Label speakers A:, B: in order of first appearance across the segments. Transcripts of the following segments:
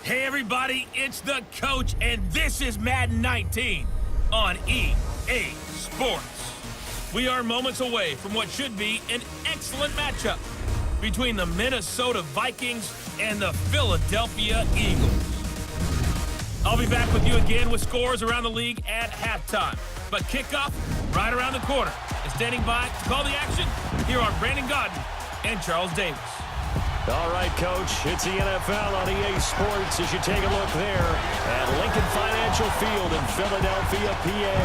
A: Hey everybody, it's the coach, and this is Madden 19 on EA Sports. We are moments away from what should be an excellent matchup between the Minnesota Vikings and the Philadelphia Eagles. I'll be back with you again with scores around the league at halftime. But kickoff right around the corner. And standing by to call the action, here are Brandon Godden and Charles Davis.
B: All right, Coach, it's the NFL on EA Sports as you take a look there at Lincoln Financial Field in Philadelphia, PA.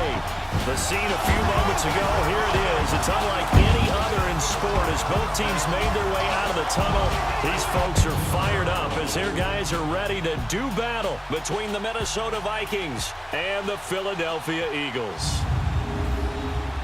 B: The scene a few moments ago, here it is. It's unlike any other in sport as both teams made their way out of the tunnel. These folks are fired up as their guys are ready to do battle between the Minnesota Vikings and the Philadelphia Eagles.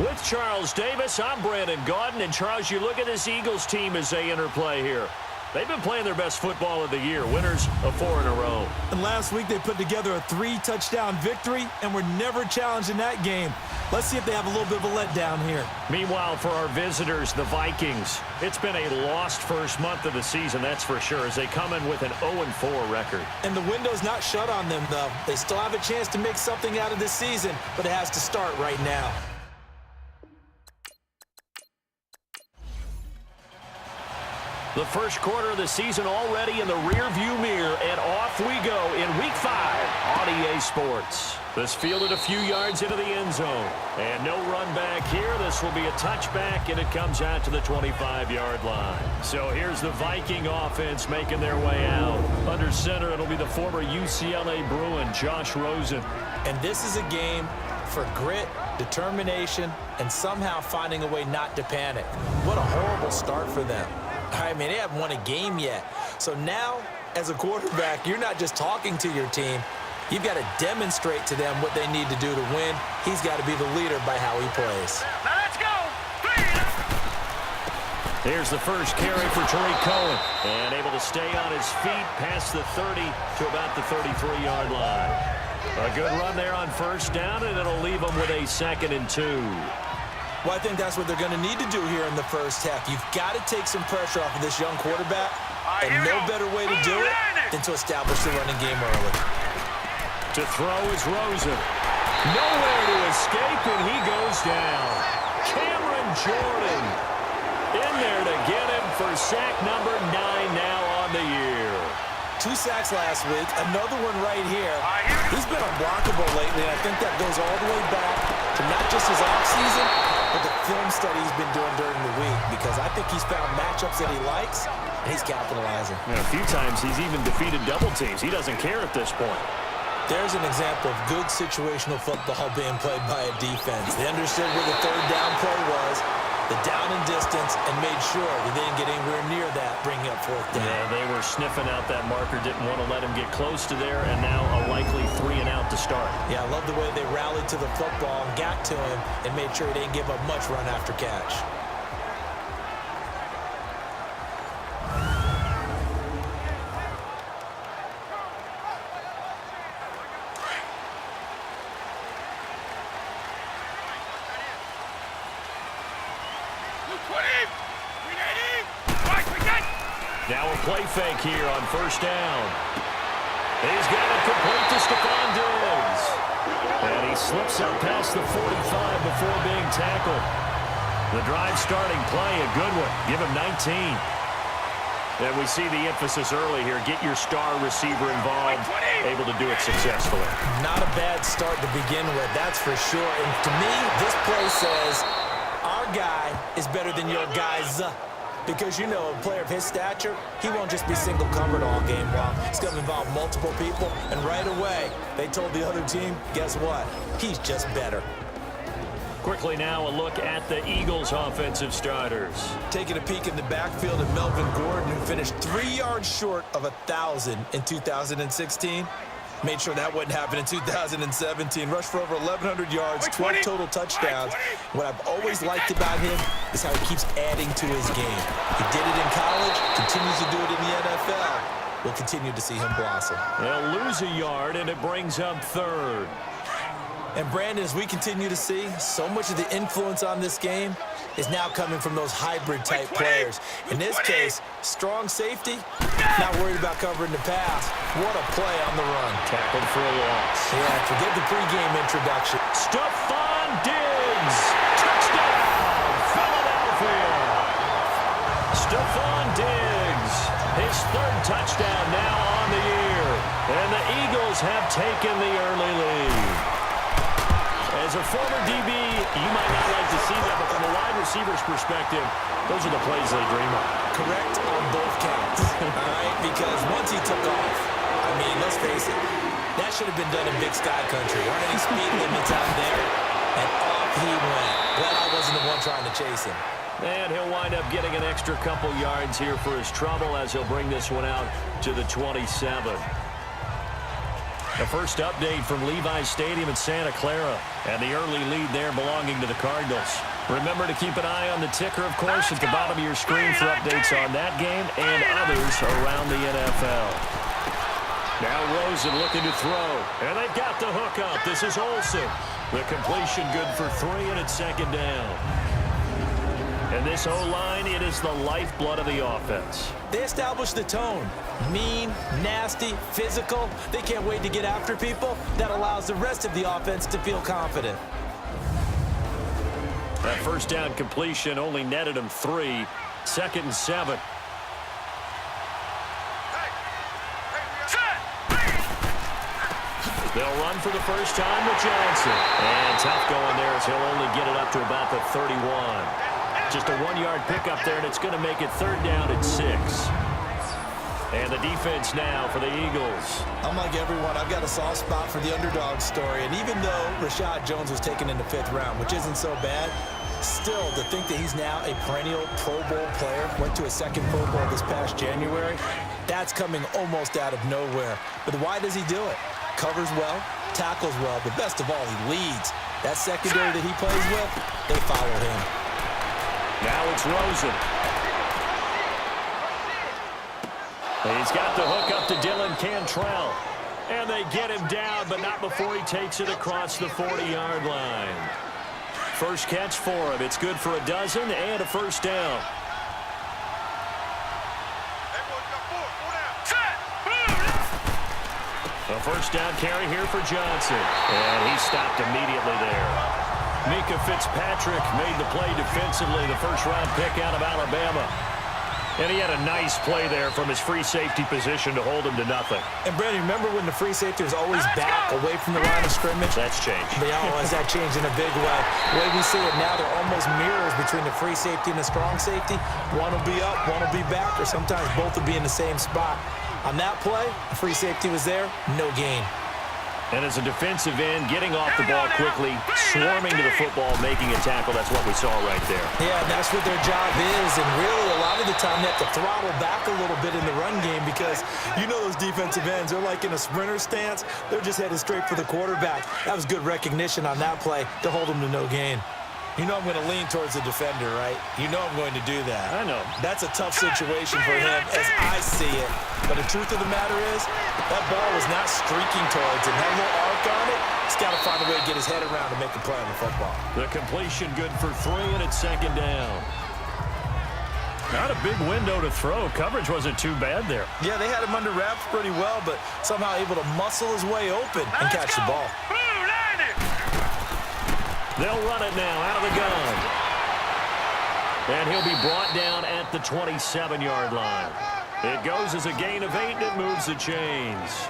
B: With Charles Davis, I'm Brandon Godden. And Charles, you look at this Eagles team as they interplay here. They've been playing their best football of the year, winners of 4 in a row.
C: And last week they put together a 3-touchdown victory and were never challenged in that game. Let's see if they have a little bit of a letdown here.
B: Meanwhile, for our visitors, the Vikings, it's been a lost first month of the season, that's for sure, as they come in with an 0-4 record.
C: And the window's not shut on them, though. They still have a chance to make something out of this season, but it has to start right now.
B: The first quarter of the season already in the rearview mirror, and off we go in Week 5 on EA Sports. This fielded a few yards into the end zone. And no run back here. This will be a touchback, and it comes out to the 25-yard line. So here's the Viking offense making their way out. Under center, it'll be the former UCLA Bruin, Josh Rosen.
C: And this is a game for grit, determination, and somehow finding a way not to panic. What a horrible start for them. I mean, they haven't won a game yet. So now, as a quarterback, you're not just talking to your team. You've got to demonstrate to them what they need to do to win. He's got to be the leader by how he plays.
A: Now let's go!
B: Here's the first carry for Tariq Cohen. And able to stay on his feet past the 30 to about the 33-yard line. A good run there on first down, and it'll leave them with a 2nd and 2.
C: Well, I think that's what they're going to need to do here in the first half. You've got to take some pressure off of this young quarterback, and no better way to do it than to establish the running game early.
B: To throw is Rosen. Nowhere to escape, and he goes down. Cameron Jordan in there to get him for sack number 9 now on the year.
C: 2 sacks last week, another one right here. He's been unblockable lately, and I think that goes all the way back to not just his offseason, but the film study he's been doing during the week, because I think he's found matchups that he likes, and he's capitalizing.
B: And a few times he's even defeated double teams. He doesn't care at this point.
C: There's an example of good situational football being played by a defense. They understood where the 3rd down play was, the down and distance, and made sure that they didn't get anywhere near that, bringing up 4th down.
B: Yeah, they were sniffing out that marker, didn't want to let him get close to there, and now a likely 3 and out to start.
C: Yeah, I love the way they rallied to the football and got to him and made sure he didn't give up much run after catch.
B: Now a play fake here on first down. He's got it complete to Stephon Diggs. And he slips up past the 45 before being tackled. The drive starting play, a good one. Give him 19. And we see the emphasis early here. Get your star receiver involved. Able to do it successfully.
C: Not a bad start to begin with, that's for sure. And to me, this play says, our guy is better than your guy's. Because, you know, a player of his stature, he won't just be single covered all game long. It's going to involve multiple people. And right away, they told the other team, guess what? He's just better.
B: Quickly now, a look at the Eagles' offensive starters.
C: Taking a peek in the backfield at Melvin Gordon, who finished 3 yards short of 1,000 in 2016. Made sure that wouldn't happen in 2017. Rushed for over 1,100 yards, 12 total touchdowns. What I've always liked about him is how he keeps adding to his game. He did it in college, continues to do it in the NFL. We'll continue to see him blossom.
B: They'll lose a yard, and it brings up 3rd.
C: And Brandon, as we continue to see, so much of the influence on this game is now coming from those hybrid-type players. In this case, strong safety, not worried about covering the pass. What a play on the run.
B: Tackled for a loss.
C: Yeah, forget the pregame introduction.
B: Stephon Diggs. Touchdown, Philadelphia. Stephon Diggs, his third touchdown now on the year. And the Eagles have taken the early lead. As a former DB, you might not like to see that, but from a wide receiver's perspective, those are the plays they dream of.
C: Correct on both counts, all right? Because once he took off, I mean, let's face it, that should have been done in Big Sky Country. Aren't any speed limits out there? And off he went. Glad I wasn't the one trying to chase him.
B: And he'll wind up getting an extra couple yards here for his trouble as he'll bring this one out to the 27. The first update from Levi's Stadium in Santa Clara, and the early lead there belonging to the Cardinals. Remember to keep an eye on the ticker, of course, at the bottom of your screen for updates on that game and others around the NFL. Now Rosen looking to throw, and they've got the hook up. This is Olsen. The completion good for 3, and it's second down. And this O-line, it is the lifeblood of the offense.
C: They established the tone. Mean, nasty, physical. They can't wait to get after people. That allows the rest of the offense to feel confident.
B: That first down completion only netted him 3. 2nd and 7. They'll run for the first time with Johnson. And tough going there as he'll only get it up to about the 31. Just a 1-yard pickup there, and it's going to make it 3rd down and 6. And the defense now for the Eagles.
C: I'm like everyone. I've got a soft spot for the underdog story. And even though Rashad Jones was taken in the 5th round, which isn't so bad, still to think that he's now a perennial Pro Bowl player, went to a 2nd Pro Bowl this past January, that's coming almost out of nowhere. But why does he do it? Covers well, tackles well, but best of all, he leads. That secondary that he plays with, they follow him.
B: Now it's Rosen. He's got the hook up to Dylan Cantrell. And they get him down, but not before he takes it across the 40-yard line. First catch for him. It's good for a dozen and a first down. A first down carry here for Johnson. And he stopped immediately there. Mika Fitzpatrick made the play defensively, the first-round pick out of Alabama. And he had a nice play there from his free safety position to hold him to nothing.
C: And, Brandon, remember when the free safety was always back away from the line of scrimmage?
B: That's changed.
C: Has that changed in a big way? The way we see it now, they're almost mirrors between the free safety and the strong safety. One will be up, one will be back, or sometimes both will be in the same spot. On that play, the free safety was there, no gain.
B: And as a defensive end, getting off the ball quickly, swarming to the football, making a tackle, that's what we saw right there.
C: Yeah, that's what their job is, and really a lot of the time they have to throttle back a little bit in the run game because you know those defensive ends, they're like in a sprinter stance. They're just headed straight for the quarterback. That was good recognition on that play to hold them to no gain. You know I'm going to lean towards the defender, right? You know I'm going to do that.
B: I know.
C: That's a tough situation for him as I see it. But the truth of the matter is, that ball was not streaking towards him. Had a little arc on it. He's got to find a way to get his head around to make a play on the football.
B: The completion good for 3, and it's second down. Not a big window to throw. Coverage wasn't too bad there.
C: Yeah, they had him under wraps pretty well, but somehow able to muscle his way open and catch the ball.
B: They'll run it now out of the gun. And he'll be brought down at the 27-yard line. It goes as a gain of 8, and it moves the chains.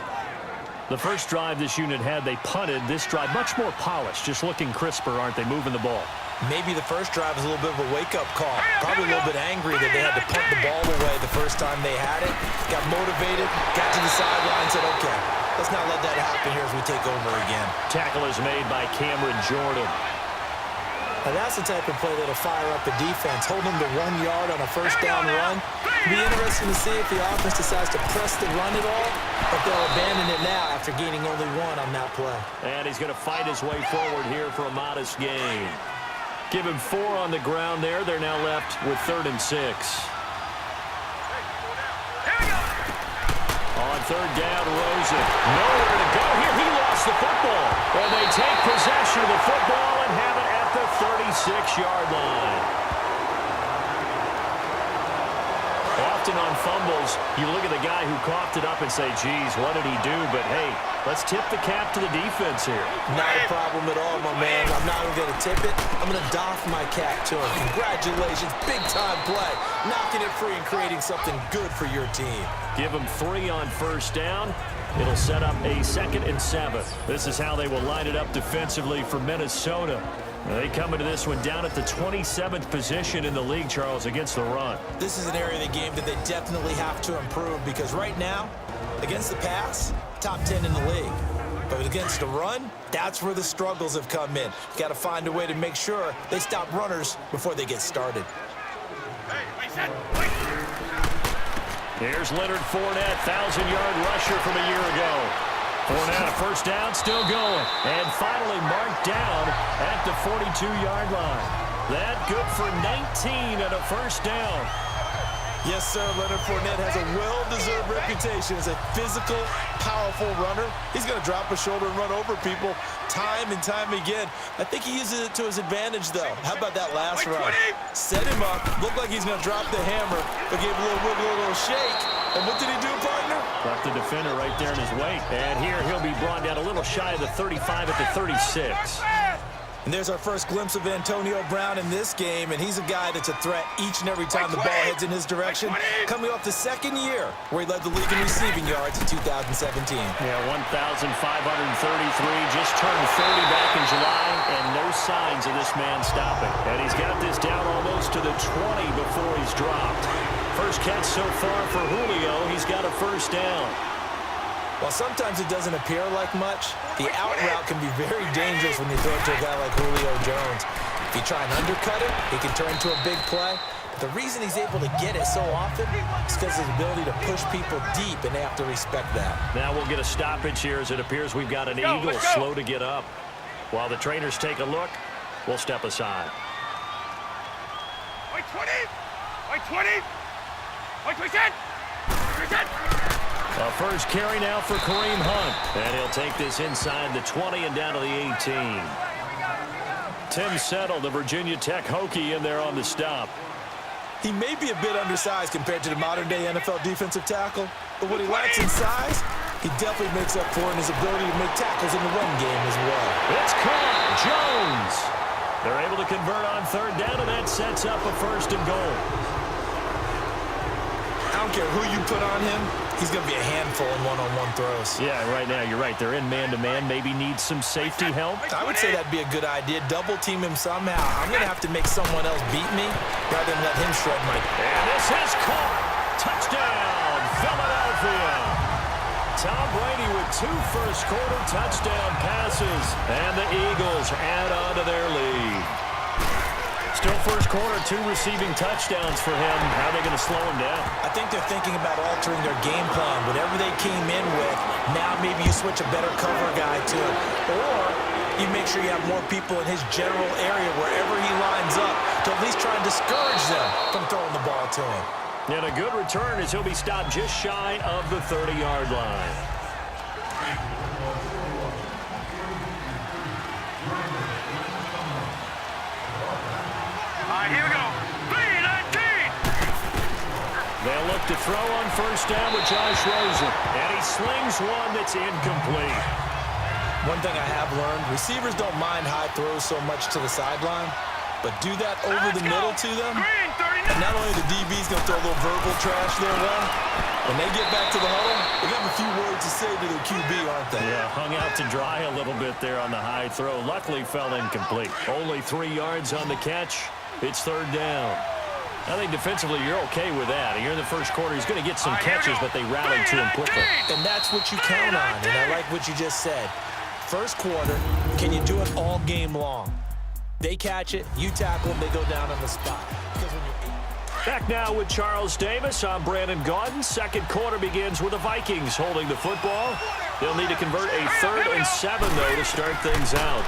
B: The first drive this unit had, they punted. This drive, much more polished, just looking crisper, aren't they, moving the ball?
C: Maybe the first drive was a little bit of a wake-up call. Probably a little bit angry that they had to punt the ball away the first time they had it. Got motivated, got to the sideline, said, okay, let's not let that happen here as we take over again.
B: Tackle is made by Cameron Jordan.
C: Now that's the type of play that'll fire up the defense. Hold them to 1 yard on a first down run. It'll be interesting to see if the offense decides to press the run at all, or if they'll abandon it now after gaining only 1 on that play.
B: And he's going to fight his way forward here for a modest gain. Give him 4 on the ground there. They're now left with 3rd and 6. On 3rd down, Rosen. Nowhere to go here. He lost has the football. And they take possession of the football and have it at the 36-yard line. Often on fumbles, you look at the guy who coughed it up and say, geez, what did he do? But, hey, let's tip the cap to the defense here.
C: Not a problem at all, my man. I'm not even going to tip it. I'm going to doff my cap to him. Congratulations. Big-time play. Knocking it free and creating something good for your team.
B: Give him 3 on first down. It'll set up a 2nd and 7. This is how they will line it up defensively for Minnesota. They come into this one down at the 27th position in the league, Charles, against the run.
C: This is an area of the game that they definitely have to improve because right now, against the pass, top 10 in the league. But against the run, that's where the struggles have come in. Got to find a way to make sure they stop runners before they get started.
B: Here's Leonard Fournette, 1,000-yard rusher from a year ago. Fournette, a first down, still going. And finally marked down at the 42-yard line. That good for 19 and a first down.
C: Yes, sir. Leonard Fournette has a well-deserved reputation as a physical, powerful runner. He's going to drop a shoulder and run over people time and time again. I think he uses it to his advantage, though. How about that last run? Set him up. Looked like he's going to drop the hammer, but gave a little wiggle, a little shake. And what did he do, partner?
B: Left the defender right there in his wake. And here he'll be brought down a little shy of the 35 at the 36.
C: And there's our first glimpse of Antonio Brown in this game, and he's a guy that's a threat each and every time the ball heads in his direction. Coming off the 2nd year where he led the league in receiving yards in 2017.
B: Yeah, 1,533, just turned 30 back in July, and no signs of this man stopping. And he's got this down almost to the 20 before he's dropped. First catch so far for Julio. He's got a first down.
C: While sometimes it doesn't appear like much, the out route can be very dangerous when you throw it to a guy like Julio Jones. If you try and undercut it, it can turn into a big play. But the reason he's able to get it so often is because of his ability to push people deep, and they have to respect that.
B: Now we'll get a stoppage here as it appears we've got an Eagle slow to get up. While the trainers take a look, we'll step aside.
D: White 20! White 20! White 10!
B: A first carry now for Kareem Hunt. And he'll take this inside the 20 and down to the 18. Tim Settle, the Virginia Tech Hokie, in there on the stop.
C: He may be a bit undersized compared to the modern-day NFL defensive tackle, but what he lacks in size, he definitely makes up for in his ability to make tackles in the run game as well.
B: It's caught. Jones. They're able to convert on 3rd down, and that sets up a 1st and goal.
C: I don't care who you put on him, he's going to be a handful in one-on-one throws.
B: Yeah, right now, you're right. They're in man-to-man. Maybe need some safety help.
C: I would say that'd be a good idea. Double-team him somehow. I'm going to have to make someone else beat me rather than let him shred my...
B: And this is caught. Touchdown, Philadelphia. Tom Brady with 2 first-quarter touchdown passes. And the Eagles add on to their lead. Still first quarter, 2 receiving touchdowns for him. How are they going to slow him down?
C: I think they're thinking about altering their game plan. Whatever they came in with, now maybe you switch a better cover guy to him. Or you make sure you have more people in his general area wherever he lines up to at least try and discourage them from throwing the ball to him.
B: And a good return as he'll be stopped just shy of the 30-yard line.
D: Here we go. 3-19.
B: They'll look to throw on first down with Josh Rosen. And he slings one that's incomplete.
C: One thing I have learned, receivers don't mind high throws so much to the sideline, but do that over the middle to them. And not only the DB's going to throw a little verbal trash their way, when they get back to the huddle, they have a few words to say to their QB, aren't they?
B: Yeah, hung out to dry a little bit there on the high throw. Luckily fell incomplete. Only 3 yards on the catch. It's 3rd down. I think defensively you're okay with that. Here in the first quarter, he's going to get some catches, but they rallied to him quickly.
C: And that's what you count on, and I like what you just said. First quarter, can you do it all game long? They catch it, you tackle them, they go down on the spot.
B: Back now with Charles Davis. I'm Brandon Gaudin. Second quarter begins with the Vikings holding the football. They'll need to convert a 3rd and 7, though, to start things out.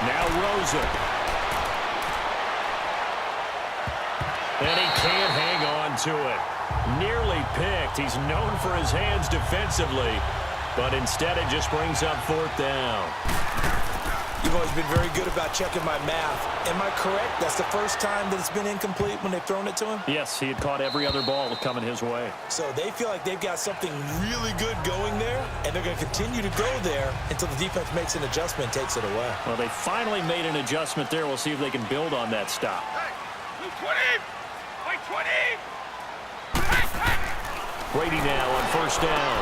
B: Now Rosen. And he can't hang on to it. Nearly picked. He's known for his hands defensively. but instead it just brings up 4th down.
C: You've always been very good about checking my math. Am I correct? That's the first time that it's been incomplete when they've thrown it to him?
B: Yes, he had caught every other ball coming his way.
C: So they feel like they've got something really good going there, and they're going to continue to go there until the defense makes an adjustment and takes it away.
B: Well, they finally made an adjustment there. We'll see if they can build on that stop.
D: Hey, 20! Like 20!
B: Brady now on 1st down.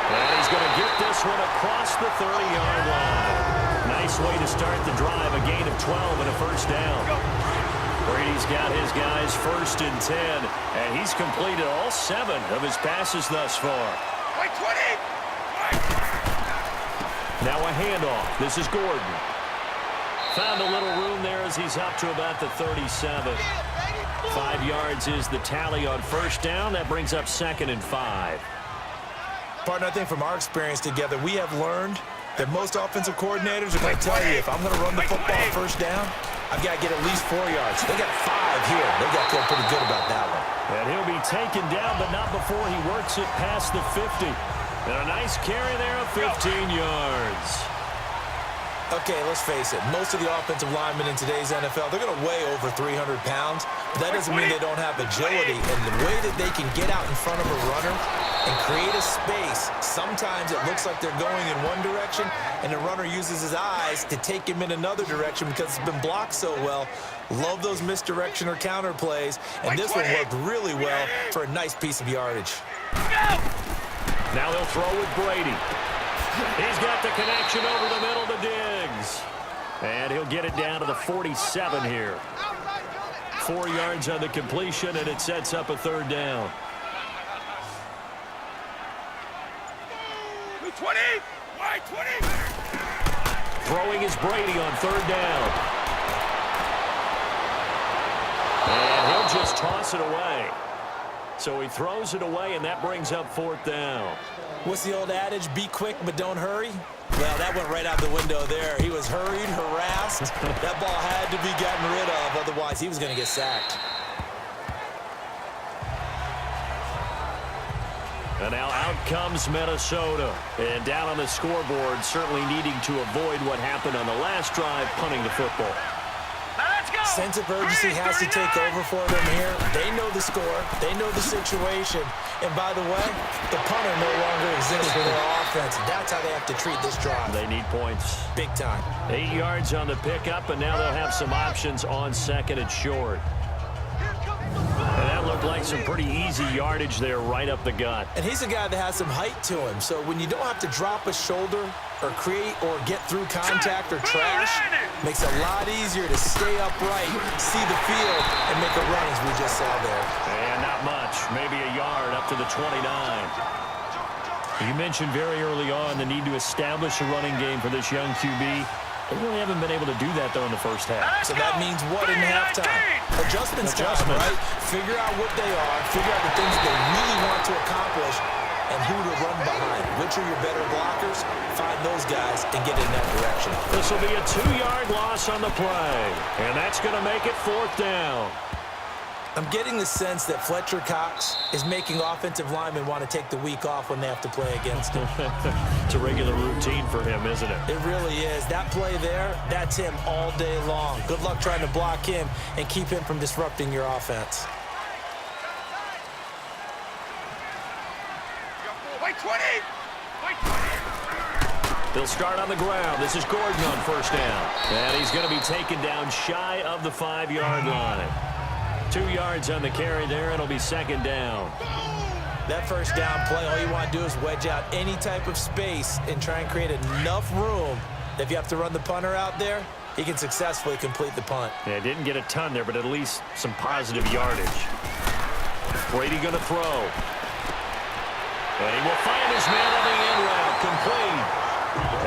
B: And he's going to get this one across the 30-yard line. Nice way to start the drive, a gain of 12 and a 1st down. Brady's got his guys 1st and 10, and he's completed all 7 of his passes thus far.
D: Like 20!
B: Now a handoff. This is Gordon. Found a little room there as he's up to about the 37. 5 yards is the tally on 1st down. That brings up 2nd and 5.
C: Partner, I think from our experience together, we have learned that most offensive coordinators are going to tell you, if I'm going to run the football 1st down, I've got to get at least 4 yards. They got 5 here. They got to feel pretty good about that one.
B: And he'll be taken down, but not before he works it past the 50. And a nice carry there of 15 yards.
C: Okay, let's face it. Most of the offensive linemen in today's NFL, they're going to weigh over 300 pounds. But that doesn't mean they don't have agility. And the way that they can get out in front of a runner and create a space, sometimes it looks like they're going in one direction, and the runner uses his eyes to take him in another direction because it's been blocked so well. Love those misdirection or counter plays. And this one worked really well for a nice piece of yardage.
B: Now they'll throw with Brady. He's got the connection over the middle to Diggs. And he'll get it down to the 47 here. 4 yards on the completion, and it sets up a 3rd down.
D: 20! Wide 20!
B: Throwing is Brady on 3rd down. And he'll just toss it away. So he throws it away, and that brings up 4th down.
C: What's the old adage? Be quick, but don't hurry? Well, that went right out the window there. He was hurried, harassed. That ball had to be gotten rid of, otherwise he was going to get sacked.
B: And now out comes Minnesota. And down on the scoreboard, certainly needing to avoid what happened on the last drive, punting the football.
C: Sense of urgency has to take over for them here. They know the score. They know the situation. And by the way, the punter no longer exists for their offense. That's how they have to treat this drive.
B: They need points.
C: Big time.
B: 8 yards on the pickup, and now they'll have some options on 2nd and short. And that looked like some pretty easy yardage there right up the gut.
C: And he's a guy that has some height to him. So when you don't have to drop a shoulder or create or get through contact or trash, makes it a lot easier to stay upright, see the field, and make a run as we just saw there.
B: And not much, maybe a yard up to the 29. You mentioned very early on the need to establish a running game for this young QB. They really haven't been able to do that, though, in the first half.
C: So that means what in halftime? Adjustments time, right? Figure out what they are, figure out the things they really want to accomplish, and who to run behind. Which are your better blockers? Find those guys and get in that direction.
B: This will be a 2-yard loss on the play, and that's going to make it 4th down.
C: I'm getting the sense that Fletcher Cox is making offensive linemen want to take the week off when they have to play against him.
B: It's a regular routine for him, isn't it?
C: It really is. That play there, that's him all day long. Good luck trying to block him and keep him from disrupting your offense.
D: Like 20! Like 20!
B: They'll start on the ground. This is Gordon on 1st down. And he's going to be taken down shy of the 5-yard line. 2 yards on the carry there. It'll be 2nd down.
C: That 1st down play, all you want to do is wedge out any type of space and try and create enough room that if you have to run the punter out there, he can successfully complete the punt.
B: Yeah, didn't get a ton there, but at least some positive yardage. Brady going to throw. And he will find his man on the end route, complete.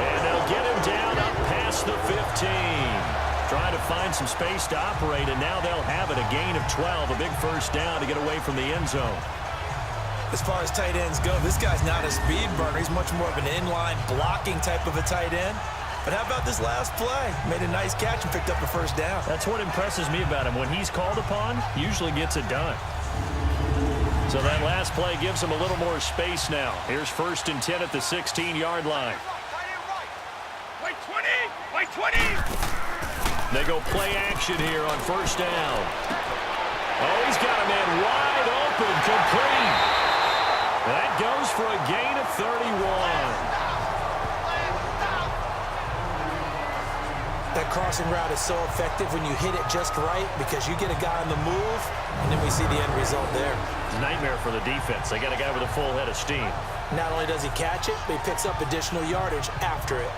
B: And they'll get him down up past the 15. Trying to find some space to operate, and now they'll have it. A gain of 12, a big 1st down to get away from the end zone.
C: As far as tight ends go, this guy's not a speed burner. He's much more of an inline blocking type of a tight end. But how about this last play? Made a nice catch and picked up the 1st down.
B: That's what impresses me about him. When he's called upon, usually gets it done. So that last play gives them a little more space now. Here's 1st and 10 at the 16-yard line.
D: Wait 20! Wait 20!
B: They go play action here on 1st down. Oh, he's got a man wide open, complete. That goes for a gain of 31.
C: That crossing route is so effective when you hit it just right because you get a guy on the move, and then we see the end result there.
B: It's a nightmare for the defense. They got a guy with a full head of steam.
C: Not only does he catch it, but he picks up additional yardage after it.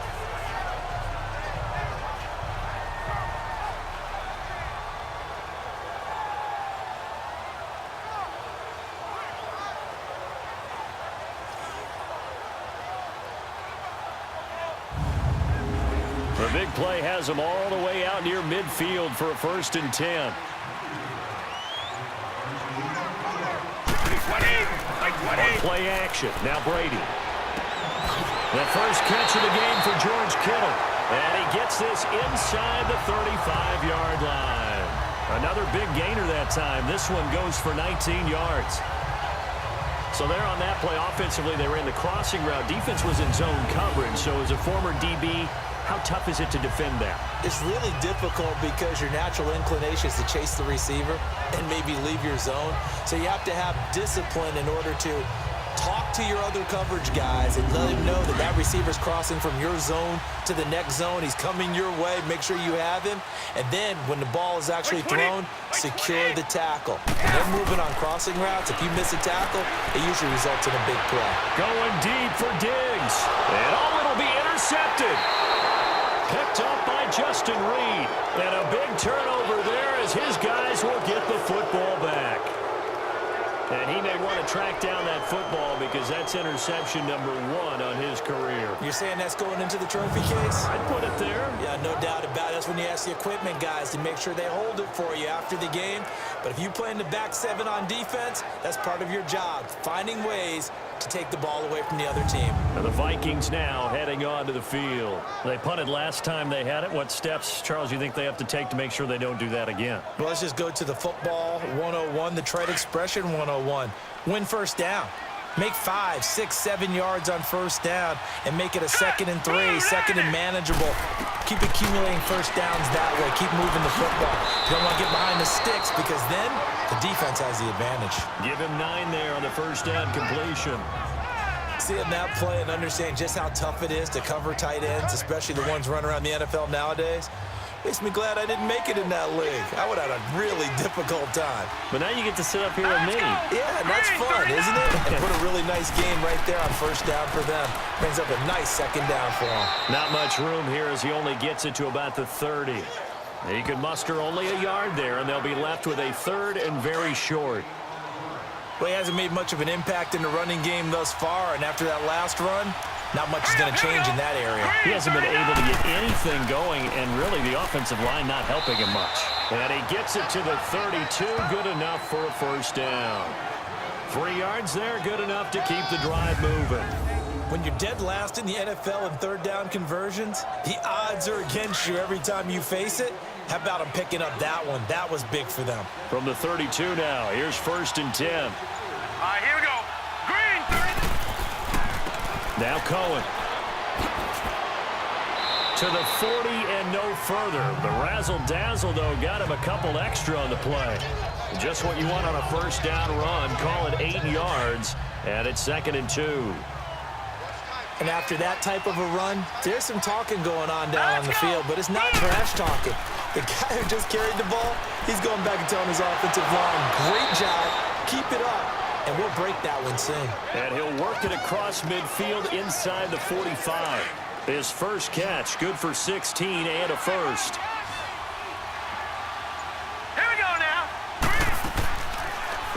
B: The big play has them all the way out near midfield for a 1st and 10.
D: 20!
B: Play action. Now Brady. The first catch of the game for George Kittle. And he gets this inside the 35-yard line. Another big gainer that time. This one goes for 19 yards. So there on that play, offensively, they ran the crossing route. Defense was in zone coverage. So as a former DB, how tough is it to defend that?
C: It's really difficult because your natural inclination is to chase the receiver and maybe leave your zone. So you have to have discipline in order to talk to your other coverage guys and let him know that that receiver's crossing from your zone to the next zone. He's coming your way. Make sure you have him. And then when the ball is actually thrown, secure the tackle. And then moving on crossing routes, if you miss a tackle, it usually results in a big play.
B: Going deep for Diggs. And it'll be intercepted. Picked up by Justin Reed. And a big turnover there as his guys will get the football back. And he may want to track down that football because that's interception number 1 on his career.
C: You're saying that's going into the trophy case?
B: I'd put it there.
C: Yeah, no doubt about it. That's when you ask the equipment guys to make sure they hold it for you after the game. But if you play in the back 7 on defense, that's part of your job, finding ways to take the ball away from the other team.
B: And the Vikings now heading onto the field. They punted last time they had it. What steps, Charles, you think they have to take to make sure they don't do that again?
C: Well, let's just go to the football 101, the trade expression 101. Win 1st down. Make 5, 6, 7 yards on 1st down and make it a 2nd and 3, 2nd and manageable. Keep accumulating 1st downs that way. Keep moving the football. You don't want to get behind the sticks because then the defense has the advantage.
B: Give him 9 there on the 1st down completion.
C: Seeing that play and understand just how tough it is to cover tight ends, especially the ones running around the NFL nowadays, makes me glad I didn't make it in that league. I would have had a really difficult time.
B: But now you get to sit up here with me.
C: Yeah, and that's fun, isn't it? And put a really nice game right there on 1st down for them. Brings up a nice 2nd down for them.
B: Not much room here as he only gets it to about the 30. He can muster only a yard there, and they'll be left with a 3rd and very short.
C: Well, he hasn't made much of an impact in the running game thus far, and after that last run, not much is going to change in that area.
B: He hasn't been able to get anything going, and really the offensive line not helping him much. And he gets it to the 32, good enough for a 1st down. 3 yards there, good enough to keep the drive moving.
C: When you're dead last in the NFL in 3rd down conversions, the odds are against you every time you face it. How about him picking up that one? That was big for them.
B: From the 32 now, here's 1st and 10.
D: All right, here we go. Green!
B: Now Cohen. To the 40 and no further. The razzle-dazzle, though, got him a couple extra on the play. Just what you want on a 1st down run. Call it 8 yards, and it's 2nd and 2.
C: And after that type of a run, there's some talking going on down on the field, but it's not trash talking. The guy who just carried the ball, he's going back and telling his offensive line, great job, keep it up, and we'll break that one soon.
B: And he'll work it across midfield inside the 45. His first catch, good for 16 and a 1st.
D: Here we go now.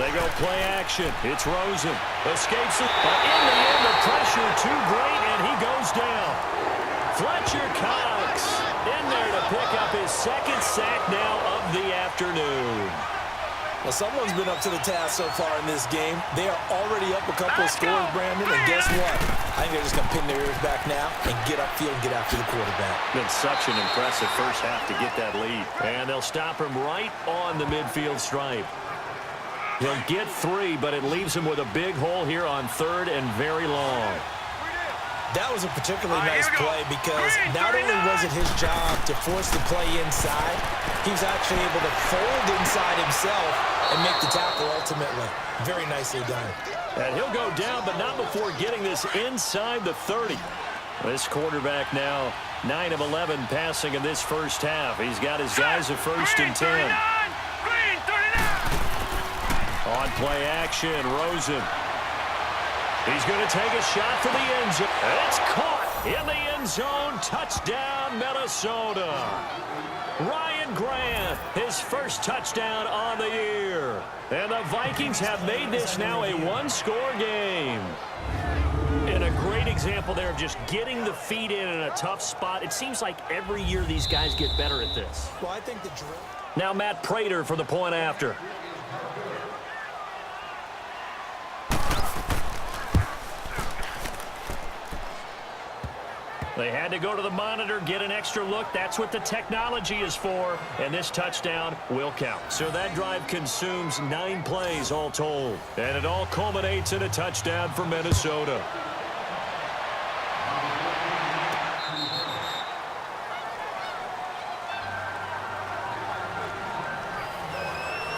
B: They go play action. It's Rosen. Escapes it. But in the end, the pressure too great, and he goes down. Fletcher Cox in there to pick up his 2nd sack now of the afternoon.
C: Well, someone's been up to the task so far in this game. They are already up a couple of scores, Brandon, and guess what? I think they're just going to pin their ears back now and get upfield and get after the quarterback.
B: Been such an impressive first half to get that lead. And they'll stop him right on the midfield stripe. He'll get 3, but it leaves him with a big hole here on 3rd and very long.
C: That was a particularly nice play because not only was it his job to force the play inside, he was actually able to fold inside himself and make the tackle ultimately. Very nicely done.
B: And he'll go down, but not before getting this inside the 30. This quarterback now 9 of 11 passing in this first half. He's got his guys at 1st and 10. On play action, Rosen. He's going to take a shot for the end zone. It's caught in the end zone. Touchdown, Minnesota. Ryan Grant, his first touchdown on the year. And the Vikings have made this now a one-score game. And a great example there of just getting the feet in a tough spot. It seems like every year these guys get better at this.
C: Well, I think the drill.
B: Now Matt Prater for the point after. They had to go to the monitor, get an extra look. That's what the technology is for. And this touchdown will count. So that drive consumes 9 plays all told. And it all culminates in a touchdown for Minnesota.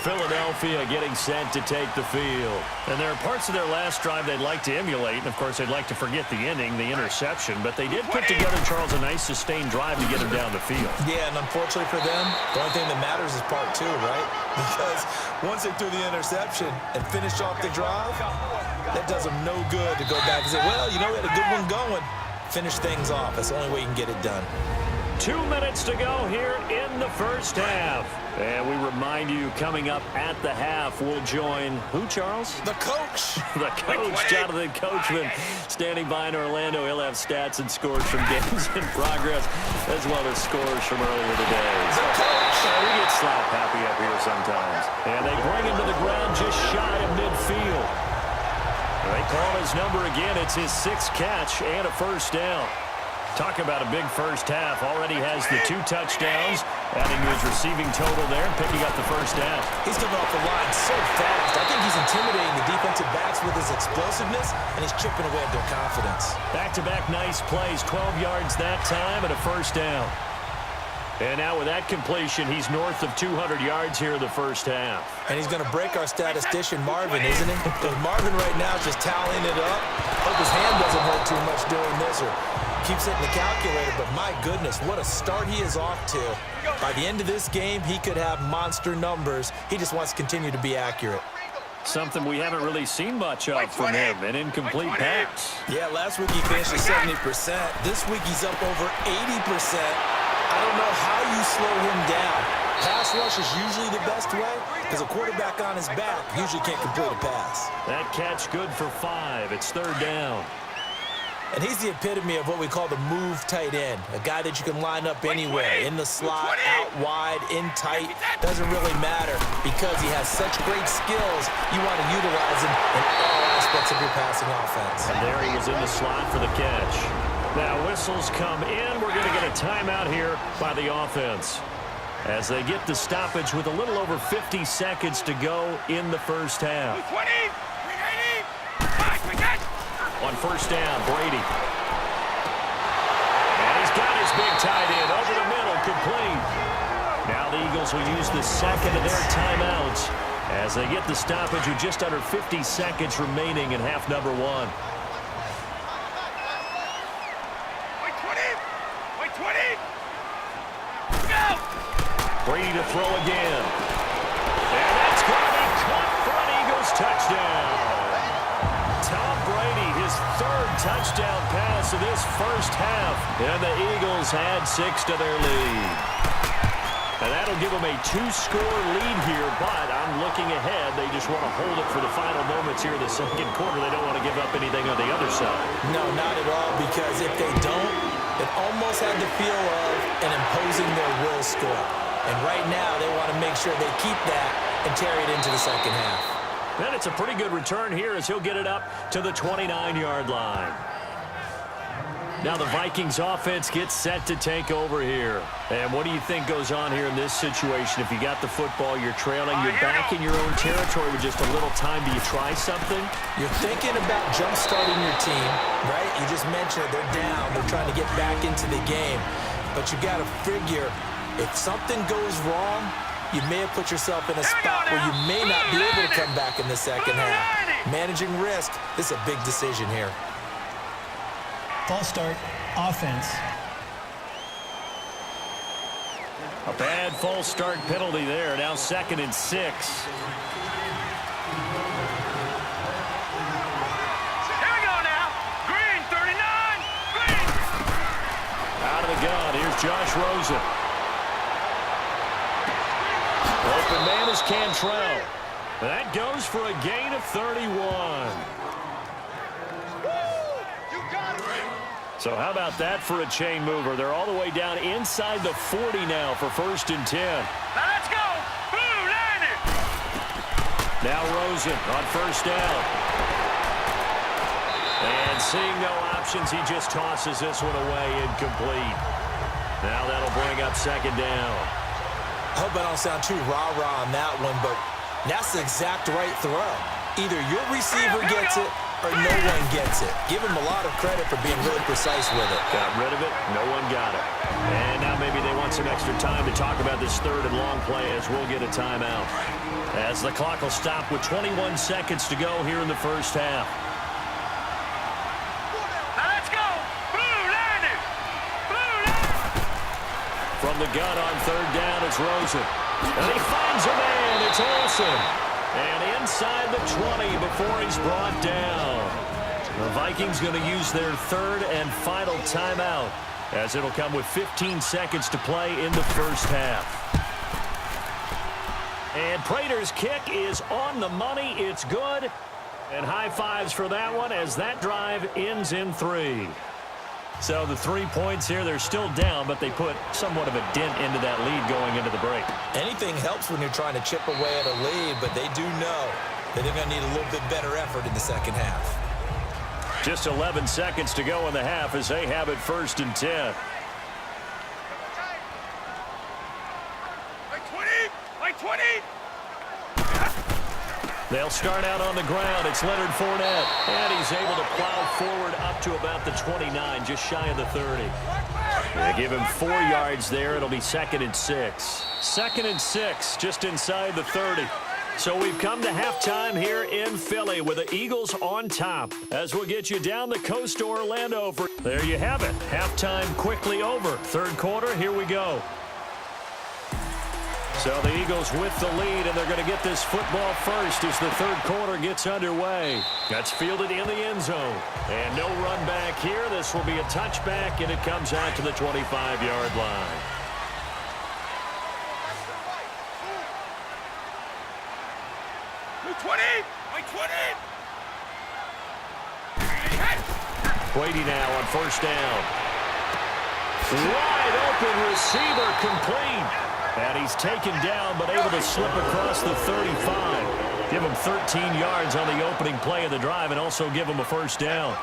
B: Philadelphia getting set to take the field. And there are parts of their last drive they'd like to emulate. And, of course, they'd like to forget the ending, the interception. But they did put together, Charles, a nice sustained drive to get them down the field.
C: Yeah, and unfortunately for them, the only thing that matters is part 2, right? Because once they threw the interception and finished off the drive, that does them no good to go back and say, well, you know, we had a good one going. Finish things off. That's the only way you can get it done.
B: 2 minutes to go here in the first half. And we remind you, coming up at the half, we'll join who, Charles?
C: The coach.
B: The coach, Jonathan Coachman, standing by in Orlando. He'll have stats and scores from games in progress, as well as scores from earlier today.
C: The coach.
B: We get slap happy up here sometimes. And they bring him to the ground just shy of midfield. They call his number again. It's his 6th catch and a first down. Talk about a big first half. Already has the 2 touchdowns, adding to his receiving total there, and picking up the first down.
C: He's coming off the line so fast. I think he's intimidating the defensive backs with his explosiveness, and he's chipping away at their confidence.
B: Back-to-back nice plays, 12 yards that time, and a first down. And now with that completion, he's north of 200 yards here in the first half.
C: And he's going to break our statistician, Marvin, isn't he? Because Marvin right now is just tallying it up. Hope his hand doesn't hurt too much doing this or keeps hitting the calculator. But my goodness, what a start he is off to. By the end of this game, he could have monster numbers. He just wants to continue to be accurate.
B: Something we haven't really seen much of from him, an incomplete pass.
C: Yeah, last week he finished at 70%. This week he's up over 80%. I don't know how you slow him down. Pass rush is usually the best way because a quarterback on his back usually can't complete a pass.
B: That catch good for 5. It's 3rd down.
C: And he's the epitome of what we call the move tight end, a guy that you can line up anywhere, in the slot, out wide, in tight. Doesn't really matter because he has such great skills. You want to utilize him in all aspects of your passing offense.
B: And there he was in the slot for the catch. Now whistles come in. We're going to get a timeout here by the offense as they get the stoppage with a little over 50 seconds to go in the first half.
D: 20, 380,
B: On first down, Brady. And he's got his big tight end over the middle, complete. Now the Eagles will use the second of their timeouts as they get the stoppage with just under 50 seconds remaining in half number 1. Brady to throw again. And that's going to be caught for an Eagles touchdown. Tom Brady, his 3rd touchdown pass of this first half. And the Eagles had 6 to their lead. And that'll give them a 2-score lead here, but I'm looking ahead. They just want to hold it for the final moments here in the second quarter. They don't want to give up anything on the other side.
C: No, not at all, because if they don't, it almost had the feel of an imposing their will score. And right now, they want to make sure they keep that and carry it into the second half.
B: And it's a pretty good return here as he'll get it up to the 29-yard line. Now the Vikings offense gets set to take over here. And what do you think goes on here in this situation? If you got the football, you're trailing, you're back in your own territory with just a little time. Do you try something?
C: You're thinking about jump-starting your team, right? You just mentioned it. They're down. They're trying to get back into the game. But you got to figure, if something goes wrong, you may have put yourself in a spot where you may not be able to come back in the second half. Managing risk, this is a big decision here.
E: False start, offense.
B: A bad false start penalty there. Now 2nd and 6.
D: Here we go now. Green, 39. Green.
B: Out of the gun. Here's Josh Rosen. Open man is Cantrell. That goes for a gain of 31. So how about that for a chain mover? They're all the way down inside the 40 now for 1st and 10.
D: Now let's go. Blue, land it.
B: Now Rosen on 1st down. And seeing no options, he just tosses this one away, incomplete. Now that'll bring up 2nd down.
C: I hope I don't sound too rah-rah on that one, but that's the exact right throw. Either your receiver gets it or no one gets it. Give him a lot of credit for being really precise with it.
B: Got rid of it. No one got it. And now maybe they want some extra time to talk about this 3rd and long play as we'll get a timeout. As the clock will stop with 21 seconds to go here in the 1st half.
D: Now let's go. Blue, land it. Blue, land it.
B: From the gun on 3rd down, it's Rosen. And he finds a man. It's Olsen. And inside the 20 before he's brought down. The Vikings going to use their 3rd and final timeout as it'll come with 15 seconds to play in the 1st half. And Prater's kick is on the money. It's good. And high fives for that one as that drive ends in 3. So the 3 points here, they're still down, but they put somewhat of a dent into that lead going into the break.
C: Anything helps when you're trying to chip away at a lead, but they do know that they're going to need a little bit better effort in the second half.
B: Just 11 seconds to go in the half as they have it 1st and 10.
D: Like 20. Like 20.
B: They'll start out on the ground. It's Leonard Fournette. And he's able to plow forward up to about the 29, just shy of the 30. They give him 4 yards there. It'll be 2nd and 6. 2nd and 6, just inside the 30. So we've come to halftime here in Philly with the Eagles on top as we'll get you down the coast to Orlando. There you have it. Halftime quickly over. 3rd quarter, here we go. So the Eagles with the lead, and they're going to get this football first as the 3rd quarter gets underway. That's fielded in the end zone. And no run back here. This will be a touchback, and it comes out to the 25-yard line.
D: Blue, 20. Like 20.
B: Brady now on 1st down. Wide open receiver complete. And he's taken down but able to slip across the 35. Give him 13 yards on the opening play of the drive and also give him a 1st down.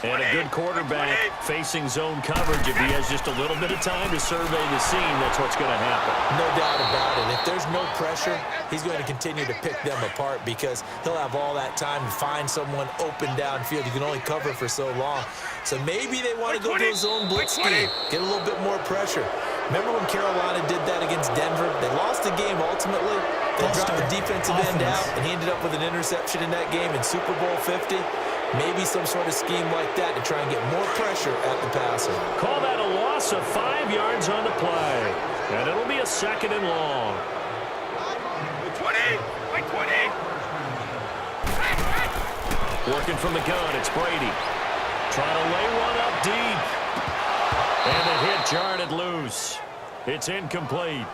B: And a good quarterback facing zone coverage. If he has just a little bit of time to survey the scene, that's what's going to happen.
C: No doubt about it. If there's no pressure, he's going to continue to pick them apart because he'll have all that time to find someone open downfield. You can only cover for so long. So maybe they want to go to a zone blitz scheme, get a little bit more pressure. Remember when Carolina did that against Denver? They lost the game ultimately. They dropped the defensive end out, and he ended up with an interception in that game in Super Bowl 50. Maybe some sort of scheme like that to try and get more pressure at the passer.
B: Call that a loss of 5 yards on the play. And it'll be a 2nd and long.
D: 20. Like 20.
B: Working from the gun, it's Brady. Trying to lay one up deep. And the hit jarred it loose. It's incomplete.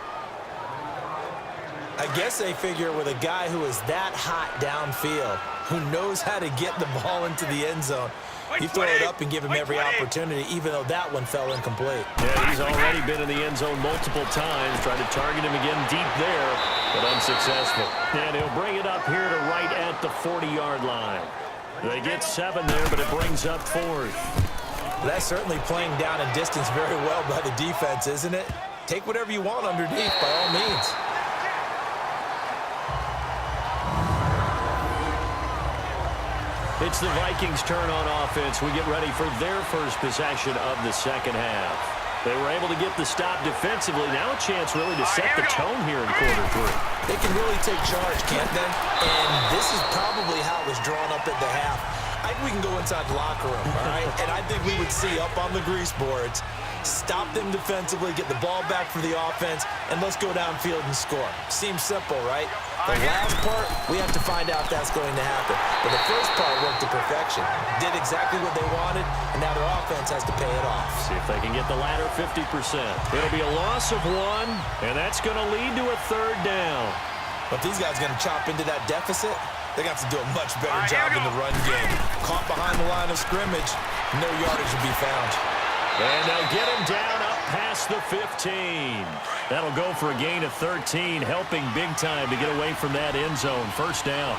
C: I guess they figure with a guy who is that hot downfield, who knows how to get the ball into the end zone, you throw it up and give him every opportunity, even though that one fell incomplete.
B: Yeah, he's already been in the end zone multiple times, trying to target him again deep there, but unsuccessful. And he'll bring it up here to right at the 40-yard line. They get 7 there, but it brings up 4th.
C: That's certainly playing down and distance very well by the defense, isn't it? Take whatever you want underneath, by all means.
B: It's the Vikings' turn on offense. We get ready for their first possession of the second half. They were able to get the stop defensively. Now a chance really to set the tone here in quarter three.
C: They can really take charge, can't they? And this is probably how it was drawn up at the half. I think we can go inside the locker room, all right? And I think we would see up on the grease boards, stop them defensively, get the ball back for the offense, and let's go downfield and score. Seems simple, right? The last part, we have to find out if that's going to happen. But the first part worked to perfection. Did exactly what they wanted, and now their offense has to pay it off.
B: See if they can get the latter 50%. It'll be a loss of 1, and that's going to lead to a third down.
C: But these guys are going to chop into that deficit. They got to do a much better job in the run game. Caught behind the line of scrimmage, no yardage to be found.
B: And they'll get him down up past the 15. That'll go for a gain of 13, helping big time to get away from that end zone. First down.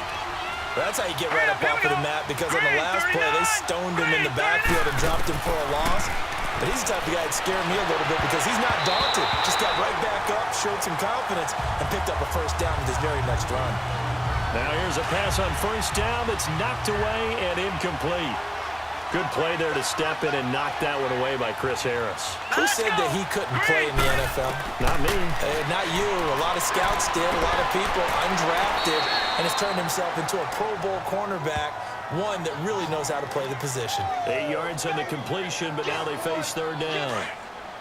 C: That's how you get right up off of the mat, because on the last play, they stoned him in the backfield and dropped him for a loss. But he's the type of guy that scared me a little bit because he's not daunted. Just got right back up, showed some confidence, and picked up a first down with his very next run.
B: Now here's a pass on first down that's knocked away and incomplete. Good play there to step in and knock that one away by Chris Harris.
C: Who said that he couldn't play in the NFL?
B: Not me.
C: Not you. A lot of scouts did, a lot of people undrafted, and has turned himself into a Pro Bowl cornerback, one that really knows how to play the position.
B: 8 yards on the completion, but now they face third down.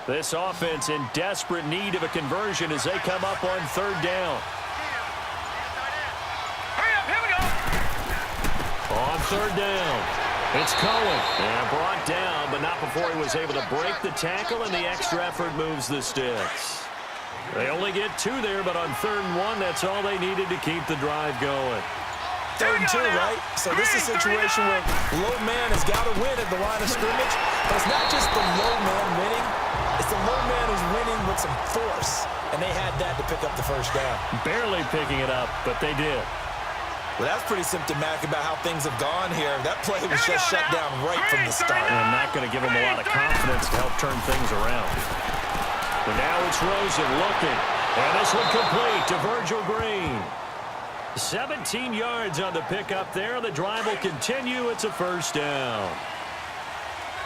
B: This offense in desperate need of a conversion as they come up on third down. On third down, it's Cohen. And brought down, but not before he was able to break the tackle, and the extra effort moves the sticks. They only get 2 there, but on 3rd and 1, that's all they needed to keep the drive going.
C: 3rd and 2, right? So this is a situation where low man has got to win at the line of scrimmage, but it's not just the low man winning. It's the low man who's winning with some force, and they had that to pick up the first down.
B: Barely picking it up, but they did.
C: Well, that's pretty symptomatic about how things have gone here. That play was just shut down right from the start.
B: And not going to give them a lot of confidence to help turn things around. But now it's Rosen looking. And this one complete to Virgil Green. 17 yards on the pickup there. The drive will continue. It's a first down.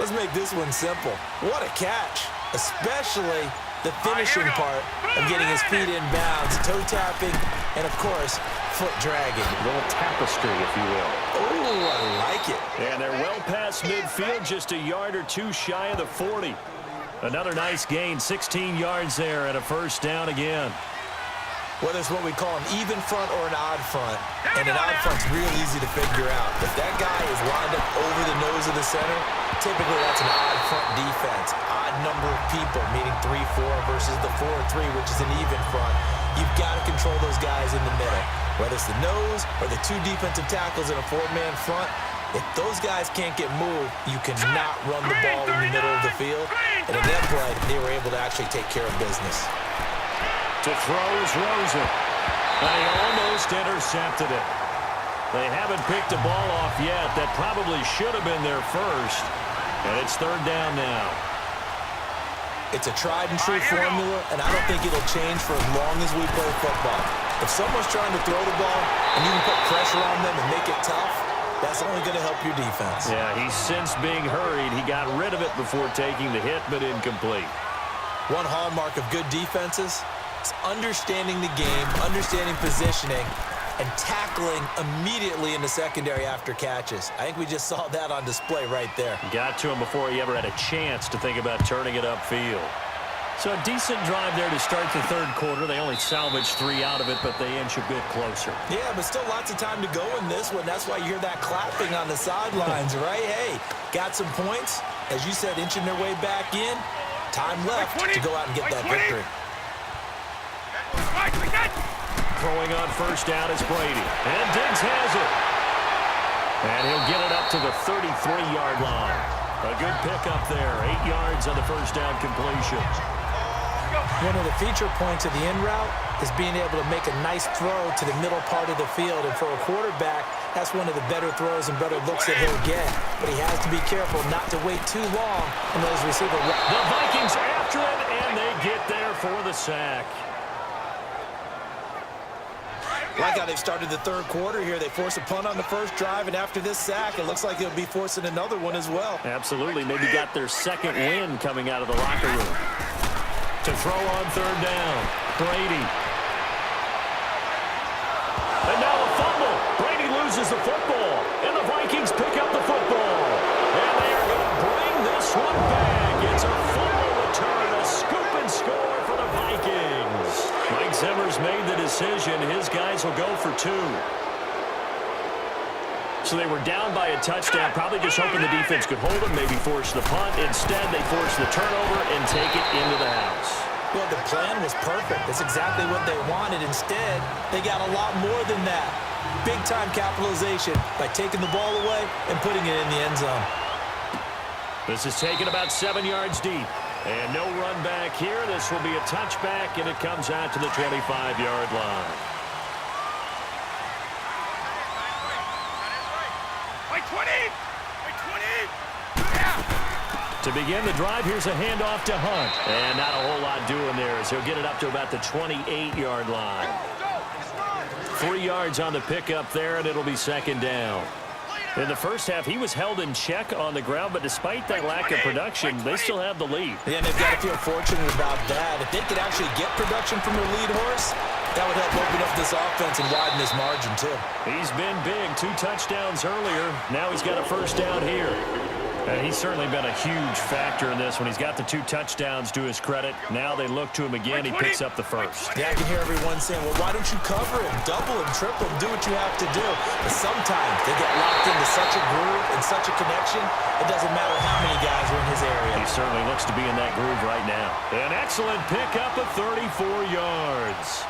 C: Let's make this one simple. What a catch, especially the finishing part of getting his feet in bounds, toe tapping, and of course, foot dragging.
B: A little tapestry, if you will.
C: Oh, I like it.
B: And they're well past midfield, just a yard or 2 shy of the 40. Another nice gain, 16 yards there, and a first down again.
C: Whether it's what we call an even front or an odd front, and an odd front's real easy to figure out. If that guy is lined up over the nose of the center, typically that's an odd front defense. Odd number of people, meaning 3-4 versus the 4-3, which is an even front. You've got to control those guys in the middle. Whether it's the nose or the 2 defensive tackles in a 4-man front, if those guys can't get moved, you cannot run the ball in the middle of the field. And in that play, they were able to actually take care of business.
B: To throw is Rosen. And he almost intercepted it. They haven't picked a ball off yet. That probably should have been their first. And it's third down now.
C: It's a tried-and-true formula, and I don't think it'll change for as long as we play football. If someone's trying to throw the ball and you can put pressure on them and make it tough, that's only going to help your defense.
B: Yeah, he's since being hurried. He got rid of it before taking the hit, but incomplete.
C: One hallmark of good defenses is understanding the game, understanding positioning, and tackling immediately in the secondary after catches. I think we just saw that on display right there.
B: Got to him before he ever had a chance to think about turning it upfield. So a decent drive there to start the third quarter. They only salvaged 3 out of it, but they inch a bit closer.
C: Yeah, but still lots of time to go in this one. That's why you hear that clapping on the sidelines, right? Hey, got some points. As you said, inching their way back in. Time left to go out and get that victory.
B: Throwing on first down is Brady. And Diggs has it. And he'll get it up to the 33-yard line. A good pickup there. 8 yards on the first down completion.
C: One of the feature points of the in route is being able to make a nice throw to the middle part of the field. And for a quarterback, that's one of the better throws and better looks that he'll get. But he has to be careful not to wait too long in those receiver.
B: The Vikings after it, and they get there for the sack.
C: Like how they've started the third quarter here. They force a punt on the first drive, and after this sack, it looks like they'll be forcing another one as well.
B: Absolutely. Maybe got their second win coming out of the locker room. To throw on third down, Brady. And now a fumble. Brady loses the football, and the Vikings pick up the football. And they are going to bring this one back. It's a fumble return, a scoop and score for the Vikings. Mike Zimmer's made the decision. His guys will go for 2. So they were down by a touchdown, probably just hoping the defense could hold them, maybe force the punt. Instead, they force the turnover and take it into the house.
C: Well, the plan was perfect. That's exactly what they wanted. Instead, they got a lot more than that. Big-time capitalization by taking the ball away and putting it in the end zone.
B: This is taken about 7 yards deep. And no run back here. This will be a touchback, and it comes out to the 25-yard line. To begin the drive, here's a handoff to Hunt. And not a whole lot doing there as he'll get it up to about the 28-yard line. 3 yards on the pickup there, and it'll be second down. In the first half, he was held in check on the ground, but despite that lack of production, they still have the lead.
C: Yeah, and they've got to feel fortunate about that. If they could actually get production from their lead horse, that would help open up this offense and widen this margin, too.
B: He's been big. 2 touchdowns earlier. Now he's got a first down here. And he's certainly been a huge factor in this when he's got the 2 touchdowns to his credit. Now they look to him again. He picks up the first.
C: Yeah, I can hear everyone saying, well, why don't you cover him, double him, triple him, do what you have to do. But sometimes they get locked into such a groove and such a connection, it doesn't matter how many guys are in his area.
B: He certainly looks to be in that groove right now. An excellent pickup of 34 yards.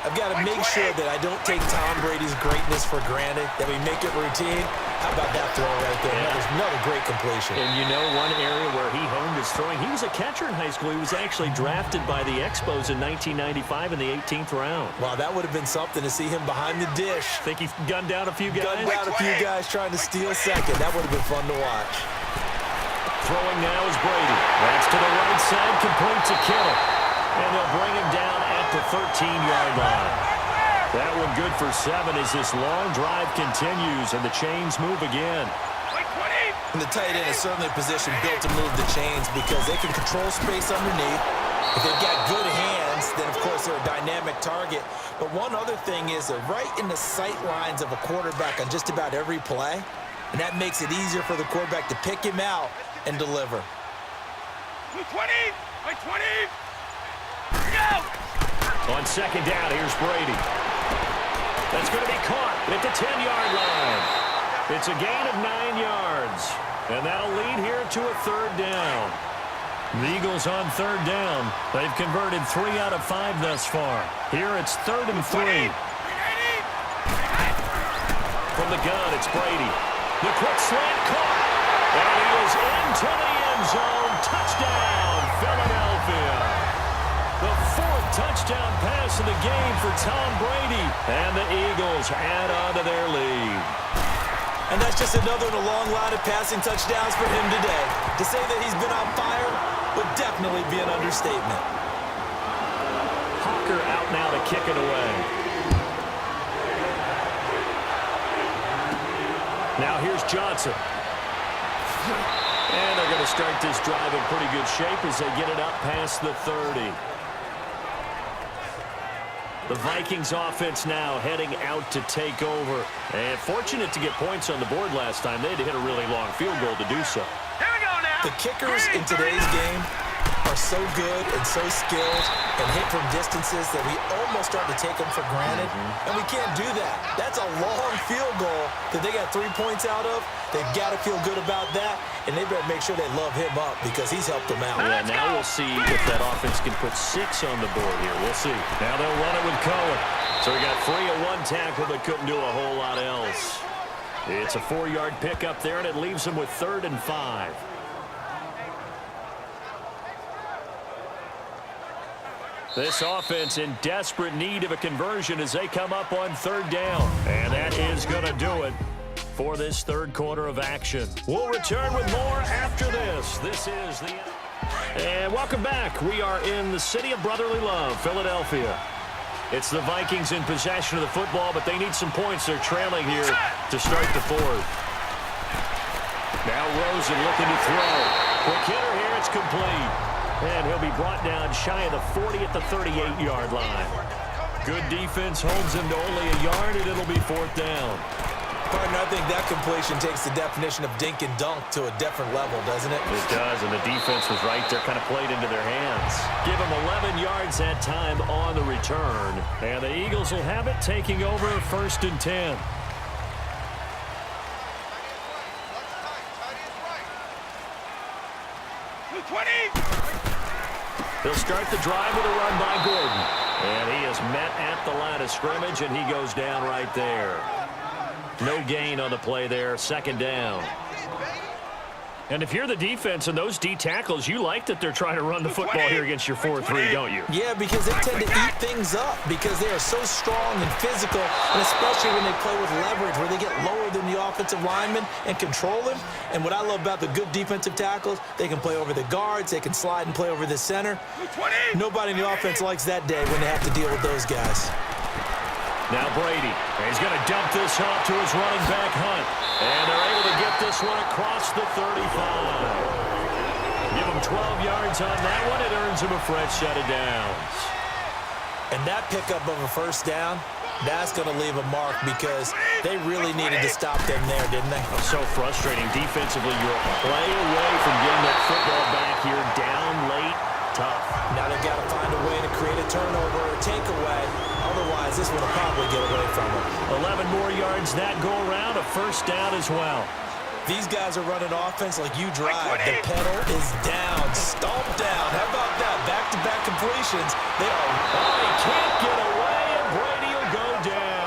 C: I've got to make sure that I don't take Tom Brady's greatness for granted, that we make it routine. How about that throw right there?
B: Yeah.
C: That was another great completion.
B: And you know one area where he honed his throwing, he was a catcher in high school. He was actually drafted by the Expos in 1995 in the 18th round.
C: Wow, that would have been something to see him behind the dish.
B: Think he gunned down a few guys?
C: Gunned down a few guys trying to steal second. That would have been fun to watch.
B: Throwing now is Brady. That's to the right side, complete to Kittle. And they'll bring him down at the 13-yard line. That one good for 7 as this long drive continues and the chains move again.
C: And the tight end is certainly a position built to move the chains because they can control space underneath. If they've got good hands, then of course they're a dynamic target. But one other thing is they're right in the sight lines of a quarterback on just about every play. And that makes it easier for the quarterback to pick him out and deliver.
D: 20! 20! Go!
B: On second down, here's Brady. That's going to be caught at the 10-yard line. It's a gain of 9 yards. And that'll lead here to a third down. The Eagles on third down. They've converted 3 out of 5 thus far. Here it's 3rd and 3. From the gun, it's Brady. The quick slant caught. And he is into the end zone. Touchdown, Philadelphia. The 4th touchdown pass of the game for Tom Brady. And the Eagles add on to their lead.
C: And that's just another in a long line of passing touchdowns for him today. To say that he's been on fire would definitely be an understatement.
B: Hawker out now to kick it away. Now here's Johnson. And they're going to start this drive in pretty good shape as they get it up past the 30. The Vikings offense now heading out to take over. And fortunate to get points on the board last time. They had to hit a really long field goal to do so.
D: Here we go now.
C: The kickers in today's game are so good and so skilled and hit from distances that we almost start to take them for granted. And we can't do that. That's a long field goal that they got 3 points out of. They've got to feel good about that, and they better make sure they love him up because he's helped them out.
B: Yeah, now we'll see if that offense can put 6 on the board here. We'll see. Now they'll run it with Cohen. So he got 3 on 1 tackle but couldn't do a whole lot else. It's a 4-yard pickup there, and it leaves them with 3rd and 5. This offense in desperate need of a conversion as they come up on third down. And that is going to do it for this third quarter of action. We'll return with more after this. This is the... And welcome back. We are in the city of brotherly love, Philadelphia. It's the Vikings in possession of the football, but they need some points. They're trailing here to start the fourth. Now Rosen looking to throw. Quick hitter here. It's complete. And he'll be brought down shy of the 40 at the 38-yard line. Good defense holds him to only a yard, and it'll be fourth down.
C: Partner, I think that completion takes the definition of dink and dunk to a different level, doesn't it?
B: It does, and the defense was right there, kind of played into their hands. Give them 11 yards that time on the return. And the Eagles will have it, taking over first and 10. They'll start the drive with a run by Gordon. And he is met at the line of scrimmage, and he goes down right there. No gain on the play there, second down. And if you're the defense and those D tackles, you like that they're trying to run the football here against your 4-3, don't you?
C: Yeah, because they tend to eat things up because they are so strong and physical, and especially when they play with leverage where they get lower than the offensive linemen and control them. And what I love about the good defensive tackles, they can play over the guards, they can slide and play over the center. Nobody in the offense likes that day when they have to deal with those guys.
B: Now Brady, he's going to dump this off to his running back Hunt. And they're able to get this one across the 35. Give him 12 yards on that one. It earns him a fresh set of downs.
C: And that pickup of a first down, that's going to leave a mark because they really needed to stop them there, didn't they?
B: So frustrating. Defensively, you're a play away from getting that football back here down late. Tough.
C: Now they've got to find a way to create a turnover or a takeaway. Otherwise, this one will probably get away from them.
B: 11 more yards that go around, a first down as well.
C: These guys are running offense like you drive. The pedal is down, stomped down. How about that? Back-to-back completions. They are...
B: Oh, he can't get away, and Brady will go down.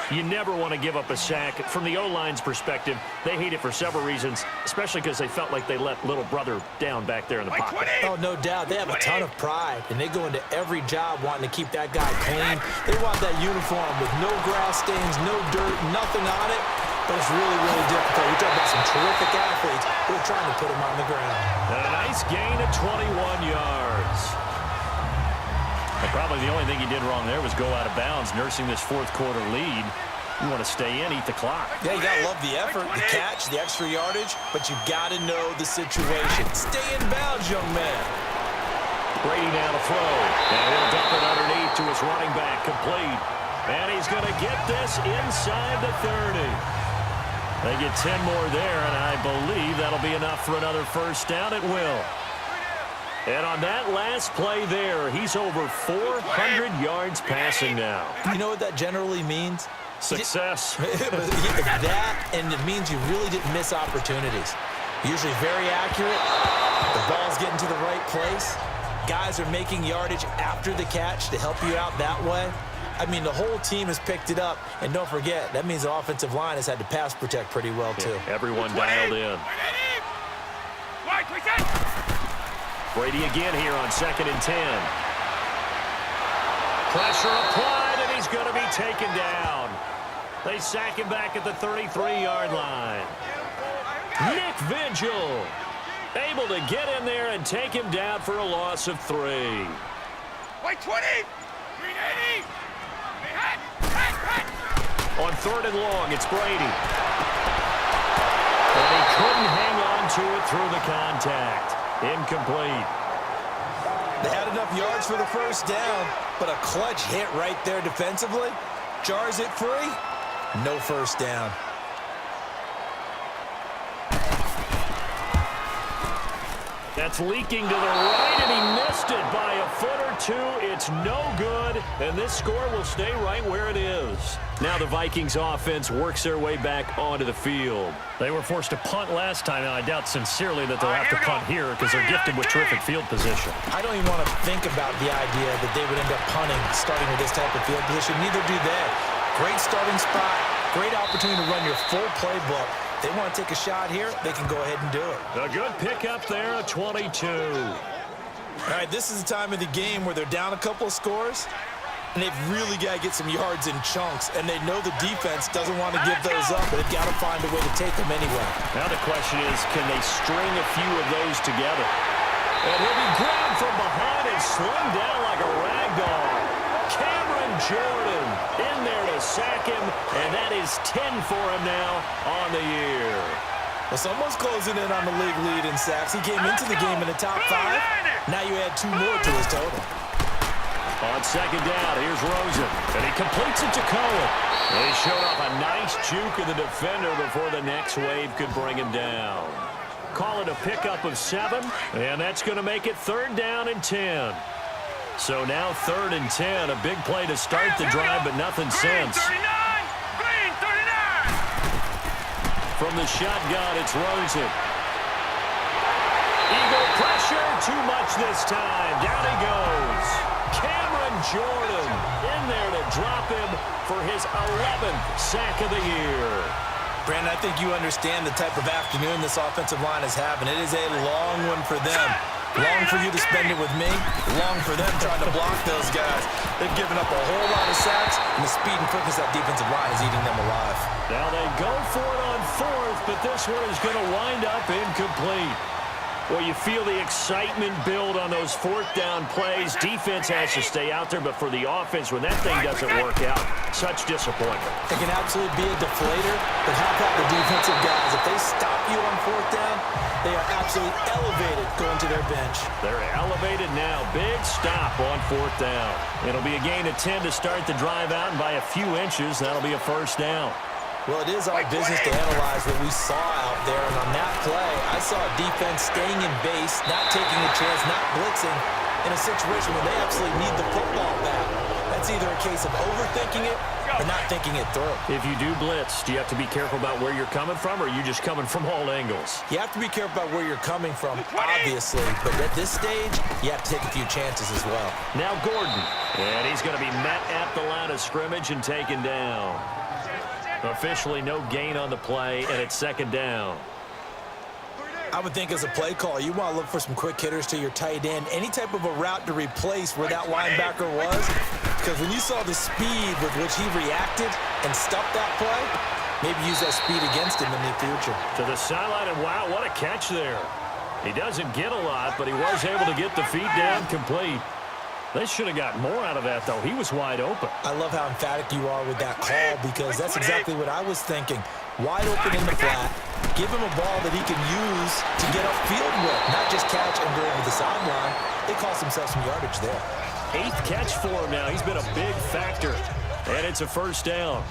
B: You never want to give up a sack. From the O-line's perspective, they hate it for several reasons, especially because they felt like they let little brother down back there in the pocket.
C: Oh, no doubt. They have a ton of pride, and they go into every job wanting to keep that guy clean. They want that uniform with no grass stains, no dirt, nothing on it. But it's really, really difficult. We're talking about some terrific athletes who are trying to put him on the ground.
B: And a nice gain of 21 yards. And probably the only thing he did wrong there was go out of bounds, nursing this fourth quarter lead. You want to stay in, eat the clock.
C: Yeah, you got to love the effort, the catch, the extra yardage, but you got to know the situation. Stay in bounds, young man.
B: Brady now to throw. And he'll dump it underneath to his running back, complete. And he's going to get this inside the 30. They get 10 more there, and I believe that'll be enough for another first down. It will. And on that last play there, he's over 400 yards passing now.
C: You know what that generally means?
B: Success.
C: That, and it means you really didn't miss opportunities. Usually very accurate. The ball's getting to the right place. Guys are making yardage after the catch to help you out that way. I mean, the whole team has picked it up. And don't forget, that means the offensive line has had to pass protect pretty well, too.
B: Yeah, everyone dialed in. Brady again here on 2nd and 10. Pressure applied, and he's going to be taken down. They sack him back at the 33-yard line. Nick Vigil able to get in there and take him down for a loss of 3.
D: White 20! 380!
B: On 3rd and long, it's Brady. And he couldn't hang on to it through the contact. Incomplete.
C: They had enough yards for the first down, but a clutch hit right there defensively. Jars it free. No first down.
B: That's leaking to the right, and he missed it by a foot or two. It's no good, and this score will stay right where it is. Now the Vikings offense works their way back onto the field. They were forced to punt last time, and I doubt sincerely that they'll have to punt here because they're gifted with terrific field position.
C: I don't even want to think about the idea that they would end up punting starting with this type of field position. Neither do they. Great starting spot, great opportunity to run your full playbook. They want to take a shot here, they can go ahead and do it.
B: A good pickup there, a 22.
C: All right, this is the time of the game where they're down a couple of scores, and they've really got to get some yards in chunks, and they know the defense doesn't want to give those up, but they've got to find a way to take them anyway.
B: Now the question is, can they string a few of those together? And he'll be grabbed from behind and slung down like a rag doll. Cameron Jordan in there to sack him, and that is 10 for him now on the year.
C: Well, someone's closing in on the league lead in sacks. He came into the game in the top 5. Now you add 2 more to his total.
B: On second down, here's Rosen, and he completes it to Cohen. He showed off a nice juke of the defender before the next wave could bring him down. Call it a pickup of 7, and that's going to make it 3rd down and 10. So now 3rd and 10, a big play to start the drive, but nothing since. From the shotgun, it's Rosen. Eagle pressure, too much this time. Down he goes. Cameron Jordan in there to drop him for his 11th sack of the year.
C: Brandon, I think you understand the type of afternoon this offensive line is having. It is a long one for them. Long for you to spend it with me. Long for them trying to block those guys. They've given up a whole lot of sacks, and the speed and quickness of that defensive line is eating them alive.
B: Now they go for it on 4th, but this one is going to wind up incomplete. Well, you feel the excitement build on those 4th down plays. Defense has to stay out there, but for the offense, when that thing doesn't work out, such disappointment.
C: It can absolutely be a deflator, but how about the defensive guys? If they stop you on 4th down, they are absolutely elevated going to their bench.
B: They're elevated now. Big stop on 4th down. It'll be a gain of 10 to start the drive out, and by a few inches, that'll be a 1st down.
C: Well, it is our business to analyze what we saw out there, and on that play, I saw a defense staying in base, not taking a chance, not blitzing, in a situation where they absolutely need the football back. That's either a case of overthinking it or not thinking it through.
B: If you do blitz, do you have to be careful about where you're coming from, or are you just coming from all angles?
C: You have to be careful about where you're coming from, obviously, but at this stage, you have to take a few chances as well.
B: Now Gordon, and he's going to be met at the line of scrimmage and taken down. Officially no gain on the play, and it's 2nd down.
C: I would think as a play call, you want to look for some quick hitters to your tight end. Any type of a route to replace where that linebacker was. Because when you saw the speed with which he reacted and stuffed that play, maybe use that speed against him in the future.
B: To the sideline, and wow, what a catch there. He doesn't get a lot, but he was able to get the feet down complete. They should have got more out of that, though. He was wide open.
C: I love how emphatic you are with that call, because that's exactly what I was thinking. Wide open in the flat. Give him a ball that he can use to get upfield with, not just catch and go over the sideline. They cost themselves some yardage there.
B: 8th catch for him now. He's been a big factor. And it's a 1st down.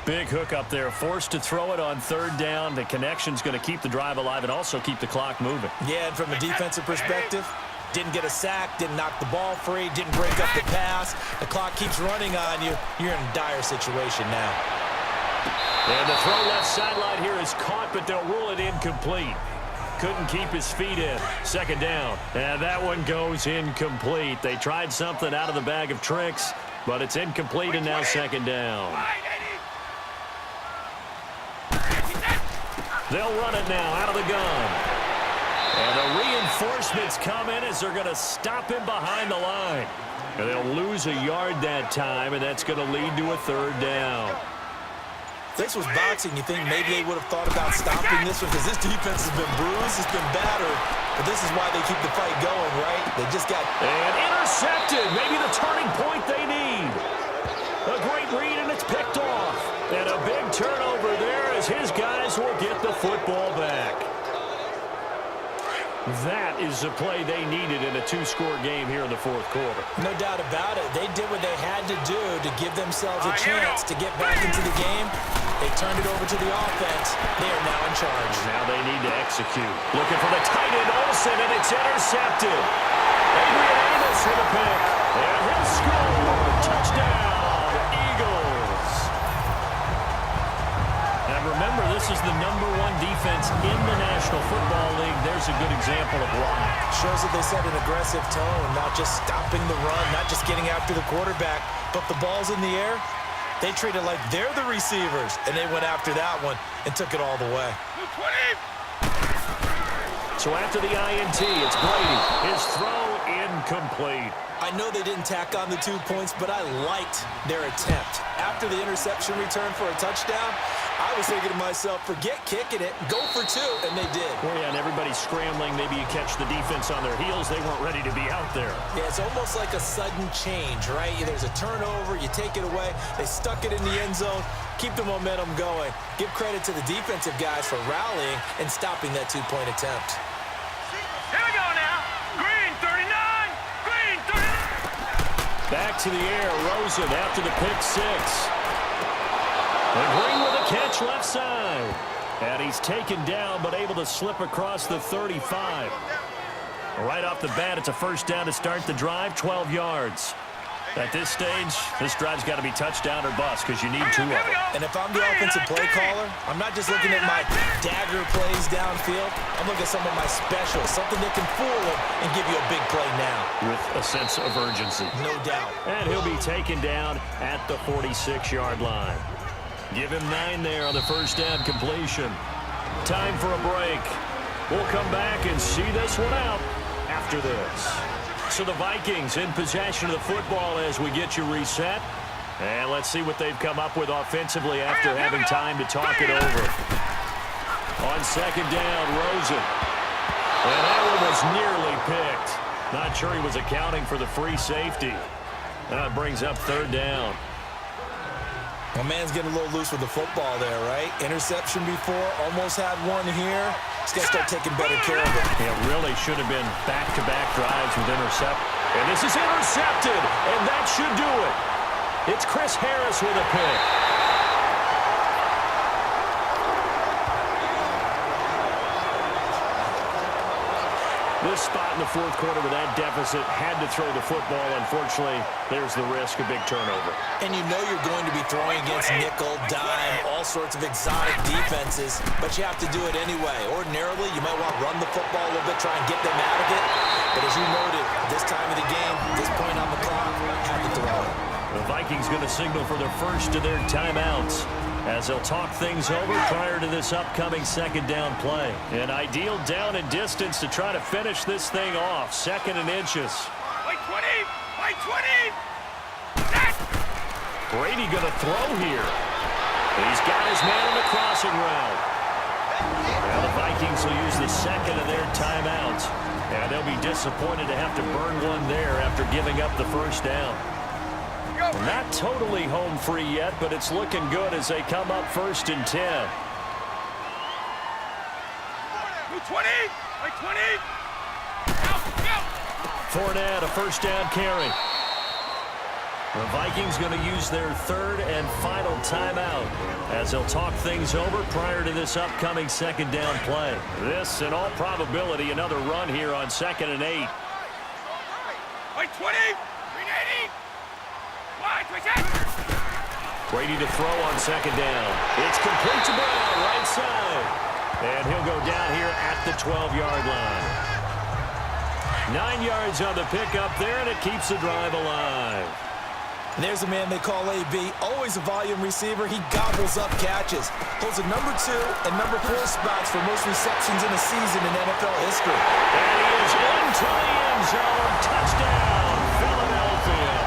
B: Big hook up there. Forced to throw it on 3rd down. The connection's going to keep the drive alive and also keep the clock moving.
C: Yeah, and from a defensive perspective, didn't get a sack, didn't knock the ball free, didn't break up the pass. The clock keeps running on you. You're in a dire situation now.
B: And the throw left sideline here is caught, but they'll rule it incomplete. Couldn't keep his feet in. 2nd down. And that one goes incomplete. They tried something out of the bag of tricks, but it's incomplete, and now 2nd down. They'll run it now out of the gun. And the reinforcements come in as they're going to stop him behind the line. And they'll lose a yard that time, and that's going to lead to a 3rd down.
C: If this was boxing, you think maybe they would have thought about stopping this one, because this defense has been bruised, it's been battered, but this is why they keep the fight going, right? They just got...
B: And intercepted. Maybe the turning point they need. A great read, and it's picked off. And a big turnover there as his guys will get the football back. That is the play they needed in a 2-score game here in the 4th quarter.
C: No doubt about it. They did what they had to do to give themselves a chance to get back into the game. They turned it over to the offense. They are now in charge.
B: Now they need to execute. Looking for the tight end, Olsen, and it's intercepted. Adrian Amos with a pick. And he'll score. Touchdown, Eagles. And remember, this is the #1 defense in the National Football League. There's a good example of why.
C: Shows that they set an aggressive tone, not just stopping the run, not just getting after the quarterback, but the ball's in the air. They treat it like they're the receivers, and they went after that one and took it all the way.
B: So after the INT, it's Brady. His throw incomplete.
C: I know they didn't tack on the 2 points, but I liked their attempt. After the interception return for a touchdown, I was thinking to myself, forget kicking it, go for 2, and they did.
B: Well, yeah, and everybody's scrambling. Maybe you catch the defense on their heels. They weren't ready to be out there.
C: Yeah, it's almost like a sudden change, right? There's a turnover, you take it away, they stuck it in the end zone, keep the momentum going. Give credit to the defensive guys for rallying and stopping that 2-point attempt.
D: Here we go now. Green 39. Green 39.
B: Back to the air, Rosen after the pick 6. And Green with a catch left side. And he's taken down, but able to slip across the 35. Right off the bat, it's a first down to start the drive, 12 yards. At this stage, this drive's got to be touchdown or bust because you need 2 of them.
C: And if I'm the offensive play caller, I'm not just looking at my dagger plays downfield. I'm looking at some of my specials, something that can fool them and give you a big play now.
B: With a sense of urgency.
C: No doubt.
B: And he'll be taken down at the 46-yard line. Give him 9 there on the first down completion. Time for a break. We'll come back and see this one out after this. So the Vikings in possession of the football as we get you reset. And let's see what they've come up with offensively after having time to talk it over. On second down, Rosen. And that one was nearly picked. Not sure he was accounting for the free safety. That brings up third down.
C: My man's getting a little loose with the football there, right? Interception before, almost had one here. He's got to start taking better care of it.
B: It really should have been back-to-back drives with intercept. And this is intercepted, and that should do it. It's Chris Harris with a pick. This spot in the fourth quarter with that deficit had to throw the football. Unfortunately, there's the risk of big turnover.
C: And you know you're going to be throwing against nickel, dime, all sorts of exotic defenses, but you have to do it anyway. Ordinarily, you might want to run the football a little bit, try and get them out of it. But as you noted, this time of the game, this point on the clock, have to throw it.
B: The Vikings going to signal for the first of their timeouts as they'll talk things over prior to this upcoming second down play. An ideal down and distance to try to finish this thing off. 2nd and inches.
D: White 20. White 20.
B: Brady going to throw here. He's got his man on the crossing route. Now the Vikings will use the second of their timeouts. And they'll be disappointed to have to burn one there after giving up the first down. Not totally home free yet, but it's looking good as they come up 1st and 10.
D: Blue 20. White 20.
B: Fournette, a first down carry. The Vikings going to use their 3rd and final timeout as they'll talk things over prior to this upcoming second down play. This, in all probability, another run here on 2nd and 8.
D: White 20. Green 80.
B: Brady to throw on second down. It's complete to Brown, right side. And he'll go down here at the 12-yard line. 9 yards on the pickup there, and it keeps the drive alive.
C: And there's a man they call AB, always a volume receiver. He gobbles up catches. Holds a number 2 and number 4 spots for most receptions in a season in NFL history.
B: And he is into the end zone. Touchdown, Philadelphia.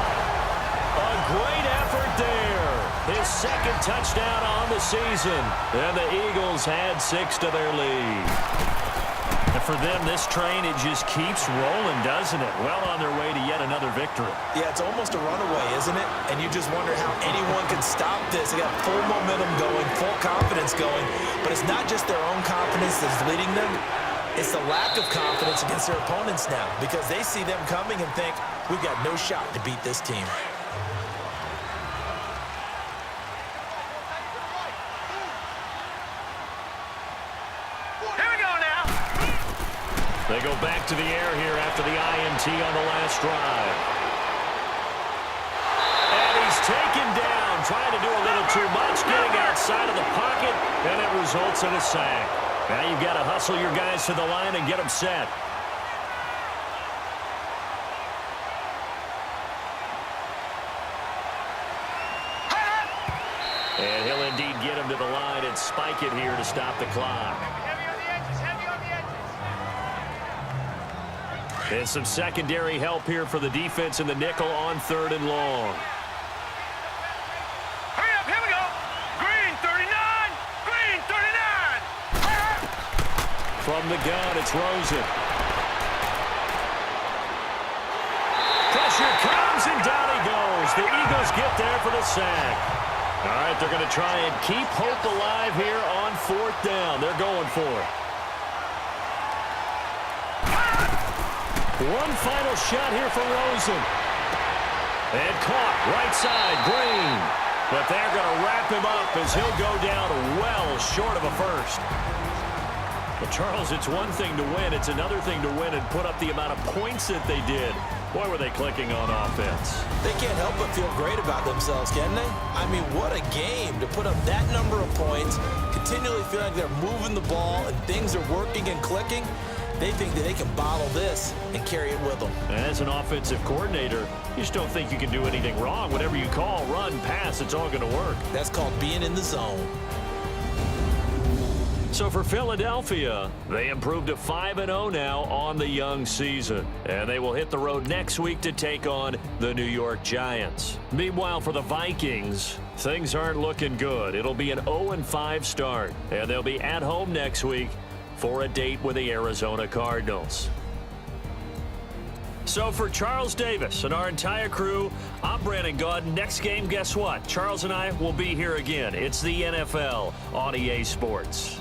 B: A great effort there. His 2nd touchdown on the season. And the Eagles had 6 to their lead. And for them, this train, it just keeps rolling, doesn't it? Well on their way to yet another victory.
C: Yeah, it's almost a runaway, isn't it? And you just wonder how anyone can stop this. They got full momentum going, full confidence going. But it's not just their own confidence that's leading them. It's the lack of confidence against their opponents now because they see them coming and think, we've got no shot to beat this team.
B: They go back to the air here after the INT on the last drive. And he's taken down, trying to do a little too much, getting outside of the pocket, and it results in a sack. Now you've got to hustle your guys to the line and get them set. And he'll indeed get him to the line and spike it here to stop the clock. And some secondary help here for the defense in the nickel on 3rd and long.
D: Hurry up, here we go. Green 39, green 39.
B: From the gun, it's Rosen. Pressure comes, and down he goes. The Eagles get there for the sack. All right, they're going to try and keep hope alive here on 4th down. They're going for it. One final shot here for Rosen. And caught right side, Green. But they're going to wrap him up as he'll go down well short of a first. Well, Charles, it's one thing to win. It's another thing to win and put up the amount of points that they did. Boy, were they clicking on offense.
C: They can't help but feel great about themselves, can they? I mean, what a game to put up that number of points, continually feel like they're moving the ball and things are working and clicking. They think that they can bottle this and carry it with them.
B: As an offensive coordinator, you just don't think you can do anything wrong. Whatever you call, run, pass, it's all going to work.
C: That's called being in the zone.
B: So for Philadelphia, they improved to 5-0 now on the young season. And they will hit the road next week to take on the New York Giants. Meanwhile, for the Vikings, things aren't looking good. It'll be an 0-5 start. And they'll be at home next week for a date with the Arizona Cardinals. So for Charles Davis and our entire crew, I'm Brandon Gaudin. Next game, guess what? Charles and I will be here again. It's the NFL on EA Sports.